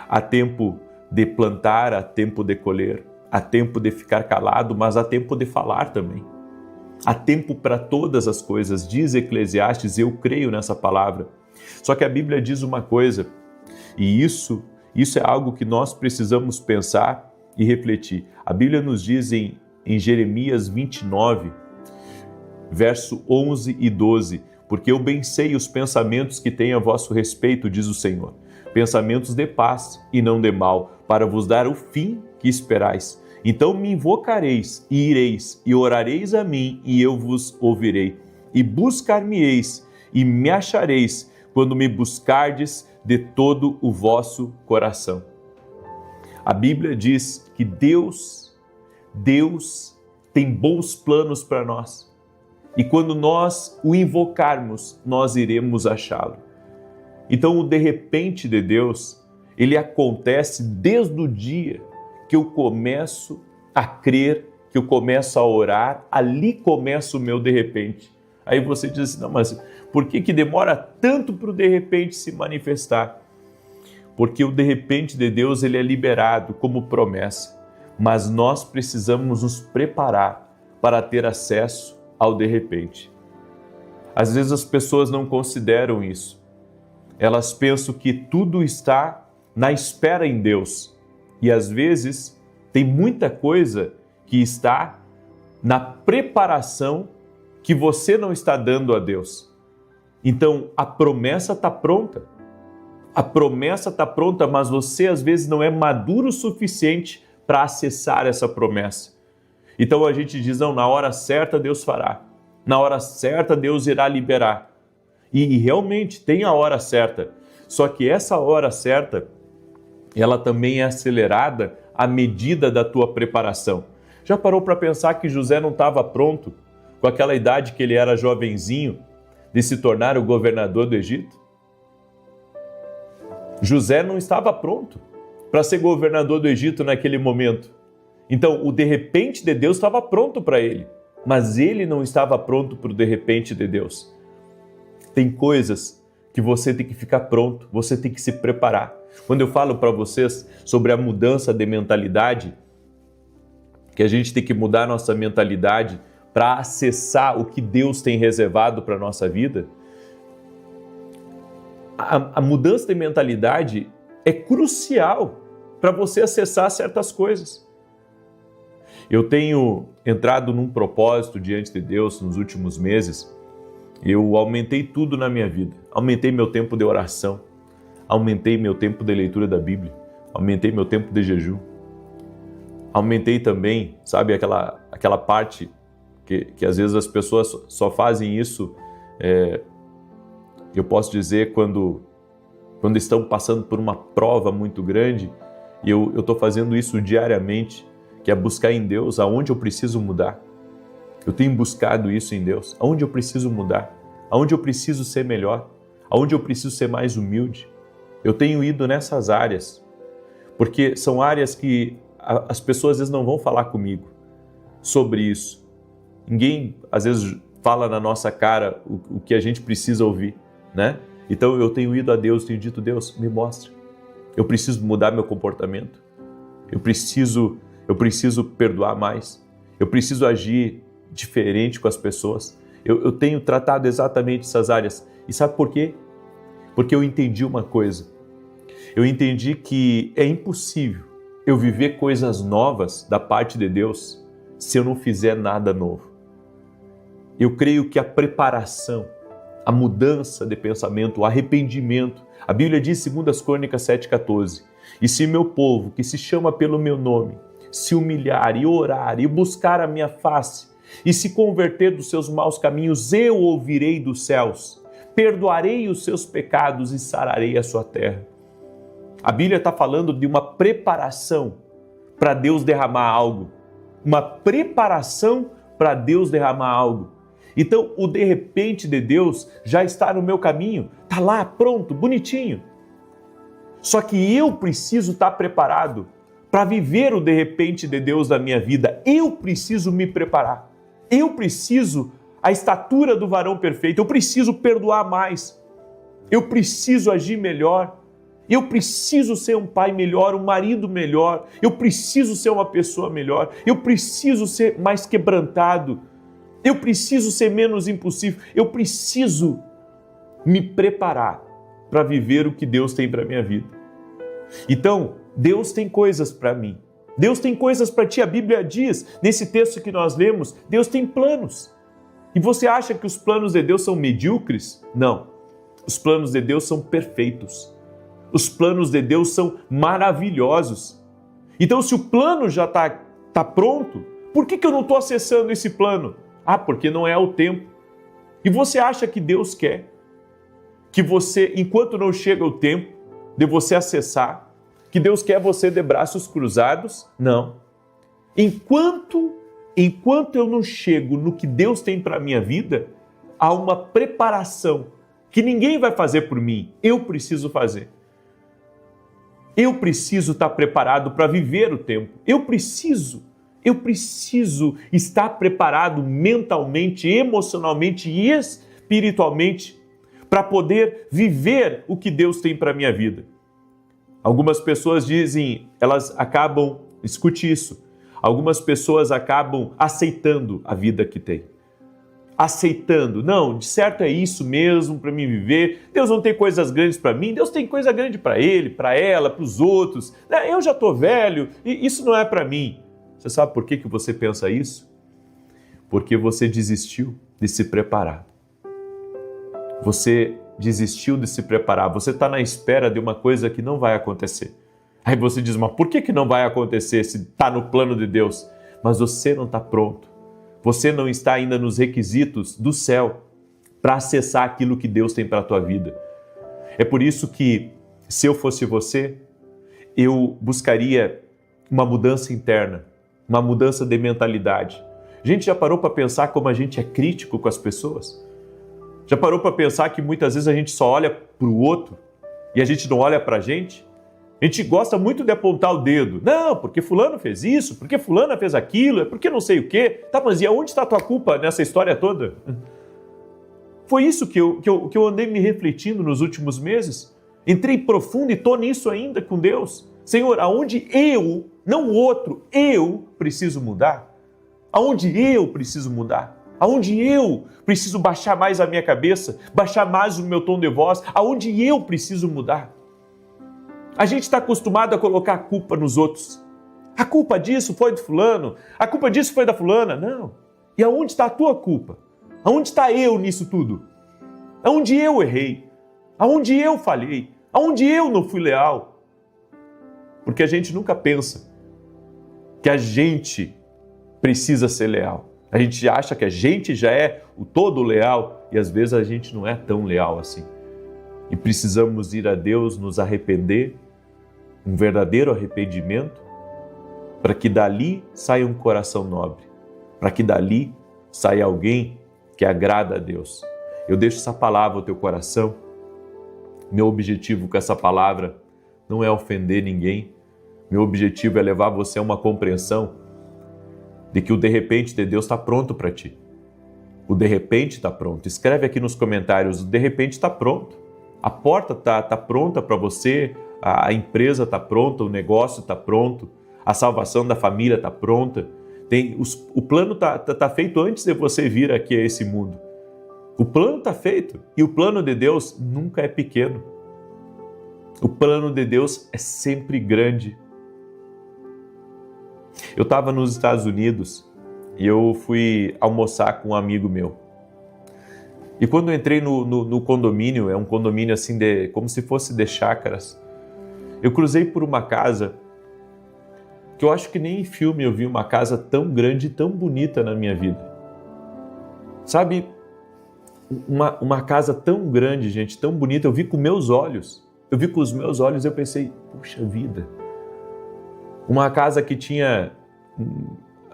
Há tempo de plantar, há tempo de colher, há tempo de ficar calado, mas há tempo de falar também. Há tempo para todas as coisas, diz Eclesiastes, eu creio nessa palavra. Só que a Bíblia diz uma coisa, e isso é algo que nós precisamos pensar e refletir. A Bíblia nos diz em Jeremias 29, verso 11 e 12, porque eu bem sei os pensamentos que tenho a vosso respeito, diz o Senhor, pensamentos de paz e não de mal, para vos dar o fim que esperais. Então me invocareis e ireis, e orareis a mim, e eu vos ouvirei. E buscar-me-eis, e me achareis, quando me buscardes de todo o vosso coração. A Bíblia diz que Deus tem bons planos para nós. E quando nós o invocarmos, nós iremos achá-lo. Então o de repente de Deus, ele acontece desde o dia que eu começo a crer, que eu começo a orar, ali começa o meu de repente. Aí você diz assim, não, mas por que demora tanto para o de repente se manifestar? Porque o de repente de Deus ele é liberado como promessa, mas nós precisamos nos preparar para ter acesso ao de repente. Às vezes as pessoas não consideram isso. Elas pensam que tudo está na espera em Deus. E às vezes tem muita coisa que está na preparação que você não está dando a Deus. Então a promessa está pronta. A promessa está pronta, mas você às vezes não é maduro o suficiente para acessar essa promessa. Então a gente diz, não, na hora certa Deus fará. Na hora certa Deus irá liberar. E realmente tem a hora certa. Só que essa hora certa, ela também é acelerada à medida da tua preparação. Já parou para pensar que José não estava pronto, com aquela idade que ele era jovenzinho, de se tornar o governador do Egito? José não estava pronto para ser governador do Egito naquele momento. Então, o de repente de Deus estava pronto para ele, mas ele não estava pronto para o de repente de Deus. Tem coisas que você tem que ficar pronto, você tem que se preparar. Quando eu falo para vocês sobre a mudança de mentalidade, que a gente tem que mudar a nossa mentalidade para acessar o que Deus tem reservado para a nossa vida, a mudança de mentalidade é crucial para você acessar certas coisas. Eu tenho entrado num propósito diante de Deus nos últimos meses. Eu aumentei tudo na minha vida. Aumentei meu tempo de oração, aumentei meu tempo de leitura da Bíblia, aumentei meu tempo de jejum. Aumentei também, sabe, aquela parte que às vezes as pessoas só fazem isso, eu posso dizer, quando estão passando por uma prova muito grande, e eu estou fazendo isso diariamente, que é buscar em Deus aonde eu preciso mudar. Eu tenho buscado isso em Deus, aonde eu preciso mudar, aonde eu preciso ser melhor, aonde eu preciso ser mais humilde. Eu tenho ido nessas áreas, porque são áreas que as pessoas às vezes não vão falar comigo sobre isso. Ninguém às vezes fala na nossa cara o que a gente precisa ouvir, né? Então eu tenho ido a Deus, tenho dito: Deus, me mostre. Eu preciso mudar meu comportamento. Eu preciso perdoar mais. Eu preciso agir diferente com as pessoas. Eu tenho tratado exatamente essas áreas. E sabe por quê? Porque eu entendi uma coisa. Eu entendi que é impossível eu viver coisas novas da parte de Deus se eu não fizer nada novo. Eu creio que a preparação, a mudança de pensamento, o arrependimento, a Bíblia diz em 2 Crônicas 7,14: e se meu povo, que se chama pelo meu nome, se humilhar e orar e buscar a minha face e se converter dos seus maus caminhos, eu ouvirei dos céus, perdoarei os seus pecados e sararei a sua terra. A Bíblia está falando de uma preparação para Deus derramar algo. Uma preparação para Deus derramar algo. Então, o de repente de Deus já está no meu caminho, está lá, pronto, bonitinho. Só que eu preciso estar preparado para viver o de repente de Deus na minha vida. Eu preciso me preparar. Eu preciso a estatura do varão perfeito. Eu preciso perdoar mais. Eu preciso agir melhor. Eu preciso ser um pai melhor, um marido melhor. Eu preciso ser uma pessoa melhor. Eu preciso ser mais quebrantado. Eu preciso ser menos impulsivo. Eu preciso me preparar para viver o que Deus tem para a minha vida. Então, Deus tem coisas para mim. Deus tem coisas para ti. A Bíblia diz, nesse texto que nós lemos, Deus tem planos. E você acha que os planos de Deus são medíocres? Não. Os planos de Deus são perfeitos. Os planos de Deus são maravilhosos. Então, se o plano já está pronto, por que eu não estou acessando esse plano? Ah, porque não é o tempo. E você acha que Deus quer que você, enquanto não chega o tempo de você acessar, que Deus quer você de braços cruzados? Não. Enquanto eu não chego no que Deus tem para a minha vida, há uma preparação que ninguém vai fazer por mim. Eu preciso fazer. Eu preciso estar preparado para viver o tempo. Eu preciso estar preparado mentalmente, emocionalmente e espiritualmente para poder viver o que Deus tem para a minha vida. Algumas pessoas dizem, escute isso, algumas pessoas acabam aceitando a vida que tem. Aceitando, não, de certo é isso mesmo para mim viver, Deus não tem coisas grandes para mim, Deus tem coisa grande para ele, para ela, para os outros, eu já estou velho e isso não é para mim. Você sabe por que você pensa isso? Porque você desistiu de se preparar. Você desistiu de se preparar, você está na espera de uma coisa que não vai acontecer. Aí você diz, mas por que não vai acontecer se está no plano de Deus? Mas você não está pronto. Você não está ainda nos requisitos do céu para acessar aquilo que Deus tem para a tua vida. É por isso que, se eu fosse você, eu buscaria uma mudança interna, uma mudança de mentalidade. A gente já parou para pensar como a gente é crítico com as pessoas? Já parou para pensar que muitas vezes a gente só olha para o outro e a gente não olha para a gente? A gente gosta muito de apontar o dedo. Não, porque fulano fez isso, porque fulana fez aquilo, é porque não sei o quê. Tá, mas e aonde está a tua culpa nessa história toda? Foi isso que eu andei me refletindo nos últimos meses. Entrei profundo e estou nisso ainda com Deus. Senhor, aonde eu, não o outro, eu preciso mudar? Aonde eu preciso mudar? Aonde eu preciso baixar mais a minha cabeça, baixar mais o meu tom de voz? Aonde eu preciso mudar? A gente está acostumado a colocar a culpa nos outros. A culpa disso foi do fulano, a culpa disso foi da fulana. Não. E aonde está a tua culpa? Aonde está eu nisso tudo? Aonde eu errei? Aonde eu falhei? Aonde eu não fui leal? Porque a gente nunca pensa que a gente precisa ser leal. A gente acha que a gente já é o todo leal e às vezes a gente não é tão leal assim. E precisamos ir a Deus, nos arrepender, um verdadeiro arrependimento, para que dali saia um coração nobre, para que dali saia alguém que agrada a Deus. Eu deixo essa palavra ao teu coração. Meu objetivo com essa palavra não é ofender ninguém. Meu objetivo é levar você a uma compreensão de que o de repente de Deus está pronto para ti. O de repente está pronto. Escreve aqui nos comentários, o de repente está pronto. A porta está pronta para você, a empresa está pronta, o negócio está pronto, a salvação da família está pronta. O plano está feito antes de você vir aqui a esse mundo. O plano está feito e o plano de Deus nunca é pequeno. O plano de Deus é sempre grande. Eu estava nos Estados Unidos e eu fui almoçar com um amigo meu. E quando eu entrei no condomínio, é um condomínio assim, como se fosse de chácaras, eu cruzei por uma casa que eu acho que nem em filme eu vi uma casa tão grande e tão bonita na minha vida. Sabe, uma casa tão grande, gente, tão bonita, eu vi com meus olhos. Eu vi com os meus olhos e eu pensei, puxa vida. Uma casa que tinha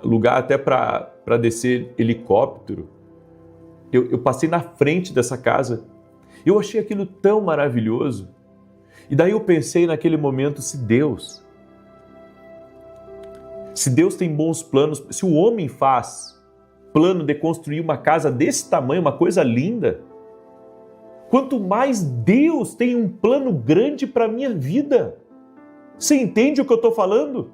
lugar até para descer helicóptero. Eu passei na frente dessa casa. Eu achei aquilo tão maravilhoso. E daí eu pensei naquele momento, se Deus tem bons planos, se o homem faz plano de construir uma casa desse tamanho, uma coisa linda, quanto mais Deus tem um plano grande para a minha vida. Você entende o que eu estou falando?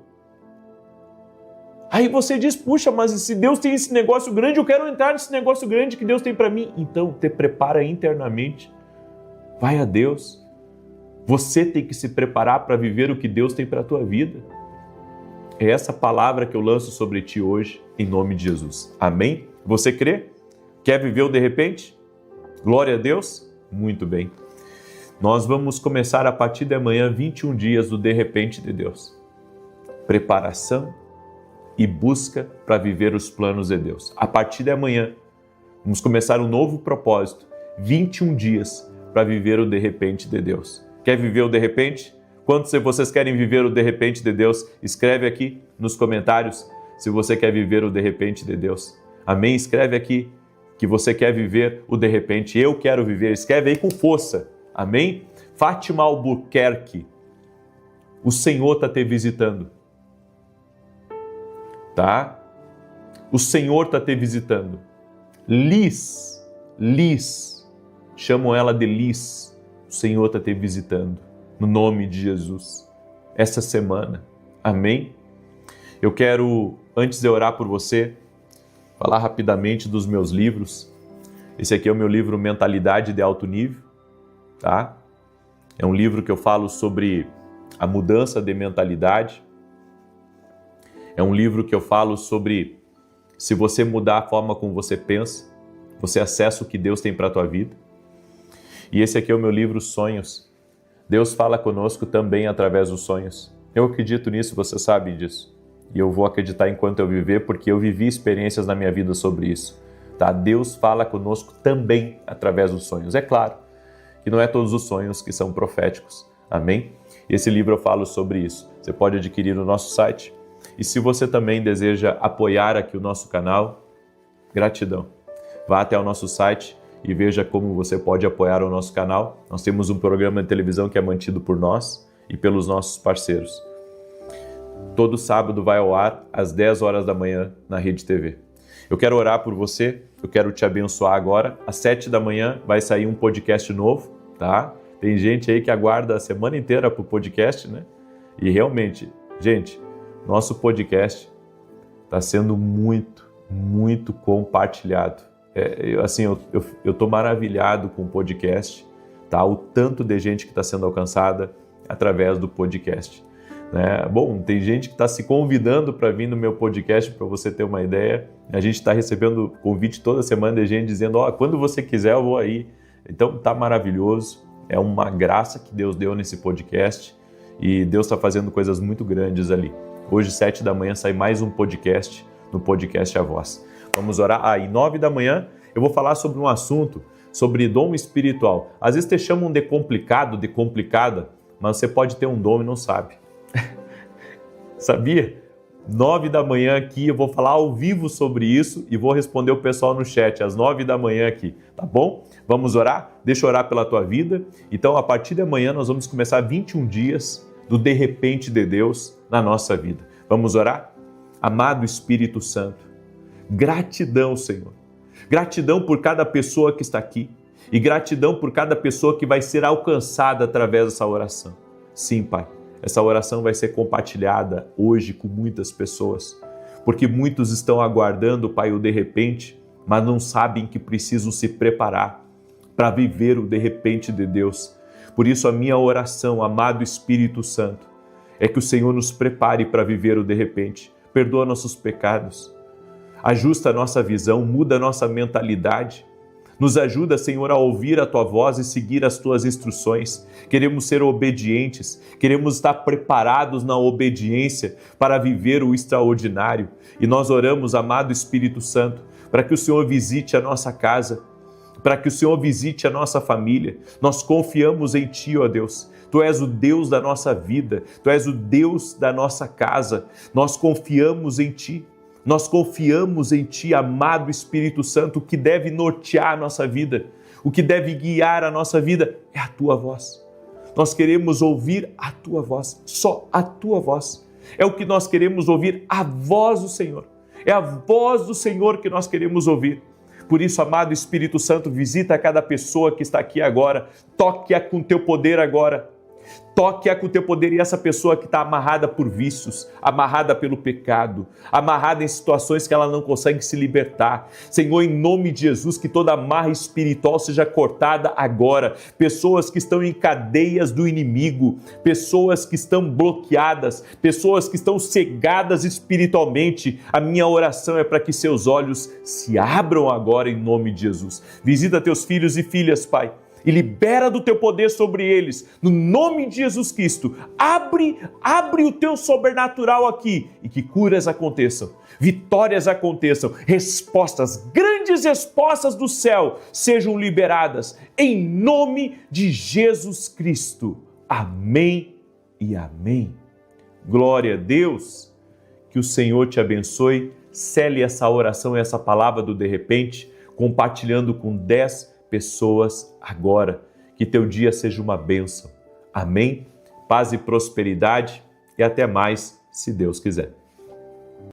Aí você diz, puxa, mas se Deus tem esse negócio grande, eu quero entrar nesse negócio grande que Deus tem para mim. Então, te prepara internamente. Vai a Deus. Você tem que se preparar para viver o que Deus tem para a tua vida. É essa palavra que eu lanço sobre ti hoje, em nome de Jesus. Amém? Você crê? Quer viver o de repente? Glória a Deus? Muito bem. Nós vamos começar a partir de amanhã 21 dias do de repente de Deus. Preparação e busca para viver os planos de Deus. A partir de amanhã, vamos começar um novo propósito, 21 dias para viver o de repente de Deus. Quer viver o de repente? Quantos de vocês querem viver o de repente de Deus? Escreve aqui nos comentários se você quer viver o de repente de Deus. Amém? Escreve aqui que você quer viver o de repente. Eu quero viver. Escreve aí com força. Amém? Fátima Albuquerque, o Senhor está te visitando. Tá? O Senhor está te visitando. Liz, chamam ela de Liz. O Senhor está te visitando, no nome de Jesus, essa semana. Amém? Eu quero, antes de orar por você, falar rapidamente dos meus livros. Esse aqui é o meu livro Mentalidade de Alto Nível, tá? É um livro que eu falo sobre a mudança de mentalidade. É um livro que eu falo sobre se você mudar a forma como você pensa, você acessa o que Deus tem para a tua vida. E esse aqui é o meu livro Sonhos. Deus fala conosco também através dos sonhos. Eu acredito nisso, você sabe disso. E eu vou acreditar enquanto eu viver, porque eu vivi experiências na minha vida sobre isso. Tá? Deus fala conosco também através dos sonhos. É claro que não é todos os sonhos que são proféticos. Amém? Esse livro eu falo sobre isso. Você pode adquirir no nosso site. E se você também deseja apoiar aqui o nosso canal, gratidão. Vá até o nosso site e veja como você pode apoiar o nosso canal. Nós temos um programa de televisão que é mantido por nós e pelos nossos parceiros. Todo sábado vai ao ar às 10 horas da manhã na Rede TV. Eu quero orar por você eu quero te abençoar agora. Às 7 da manhã vai sair um podcast novo, tá? Tem gente aí que aguarda a semana inteira pro podcast, né? E realmente, gente, nosso podcast está sendo muito compartilhado. Eu tô maravilhado com o podcast, tá? O tanto de gente que está sendo alcançada através do podcast, né? Bom, tem gente que está se convidando para vir no meu podcast, para você ter uma ideia. A gente está recebendo convite toda semana de gente dizendo, quando você quiser eu vou aí. Então tá maravilhoso, é uma graça que Deus deu nesse podcast e Deus está fazendo coisas muito grandes ali. Hoje, 7 da manhã, sai mais um podcast, no podcast A Voz. Vamos orar? E 9 da manhã eu vou falar sobre um assunto, sobre dom espiritual. Às vezes te chamam de complicado, de complicada, mas você pode ter um dom e não sabe. Sabia? 9 da manhã aqui, eu vou falar ao vivo sobre isso e vou responder o pessoal no chat às 9 da manhã aqui, tá bom? Vamos orar? Deixa eu orar pela tua vida. Então, a partir de amanhã, nós vamos começar 21 dias do de repente de Deus na nossa vida. Vamos orar? Amado Espírito Santo, gratidão, Senhor. Gratidão por cada pessoa que está aqui e gratidão por cada pessoa que vai ser alcançada através dessa oração. Sim, Pai, essa oração vai ser compartilhada hoje com muitas pessoas, porque muitos estão aguardando, Pai, o de repente, mas não sabem que precisam se preparar para viver o de repente de Deus. Por isso a minha oração, amado Espírito Santo, é que o Senhor nos prepare para viver o de repente. Perdoa nossos pecados, ajusta a nossa visão, muda a nossa mentalidade. Nos ajuda, Senhor, a ouvir a Tua voz e seguir as Tuas instruções. Queremos ser obedientes, queremos estar preparados na obediência para viver o extraordinário. E nós oramos, amado Espírito Santo, para que o Senhor visite a nossa casa, para que o Senhor visite a nossa família. Nós confiamos em Ti, ó Deus. Tu és o Deus da nossa vida, Tu és o Deus da nossa casa. Nós confiamos em Ti. Nós confiamos em Ti, amado Espírito Santo. O que deve nortear a nossa vida, o que deve guiar a nossa vida é a Tua voz. Nós queremos ouvir a Tua voz, só a Tua voz. É o que nós queremos ouvir, a voz do Senhor. É a voz do Senhor que nós queremos ouvir. Por isso, amado Espírito Santo, visita cada pessoa que está aqui agora, toque-a com Teu poder agora. Toque-a com o Teu poder e essa pessoa que está amarrada por vícios, amarrada pelo pecado, amarrada em situações que ela não consegue se libertar. Senhor, em nome de Jesus, que toda amarra espiritual seja cortada agora. Pessoas que estão em cadeias do inimigo, pessoas que estão bloqueadas, pessoas que estão cegadas espiritualmente. A minha oração é para que seus olhos se abram agora em nome de Jesus. Visita Teus filhos e filhas, Pai, e libera do Teu poder sobre eles, no nome de Jesus Cristo. Abre o Teu sobrenatural aqui e que curas aconteçam, vitórias aconteçam, respostas, grandes respostas do céu sejam liberadas, em nome de Jesus Cristo. Amém e amém. Glória a Deus, que o Senhor te abençoe. Cele essa oração, essa palavra do de repente, compartilhando com 10 pessoas agora. Que teu dia seja uma bênção. Amém? Paz e prosperidade e até mais, se Deus quiser.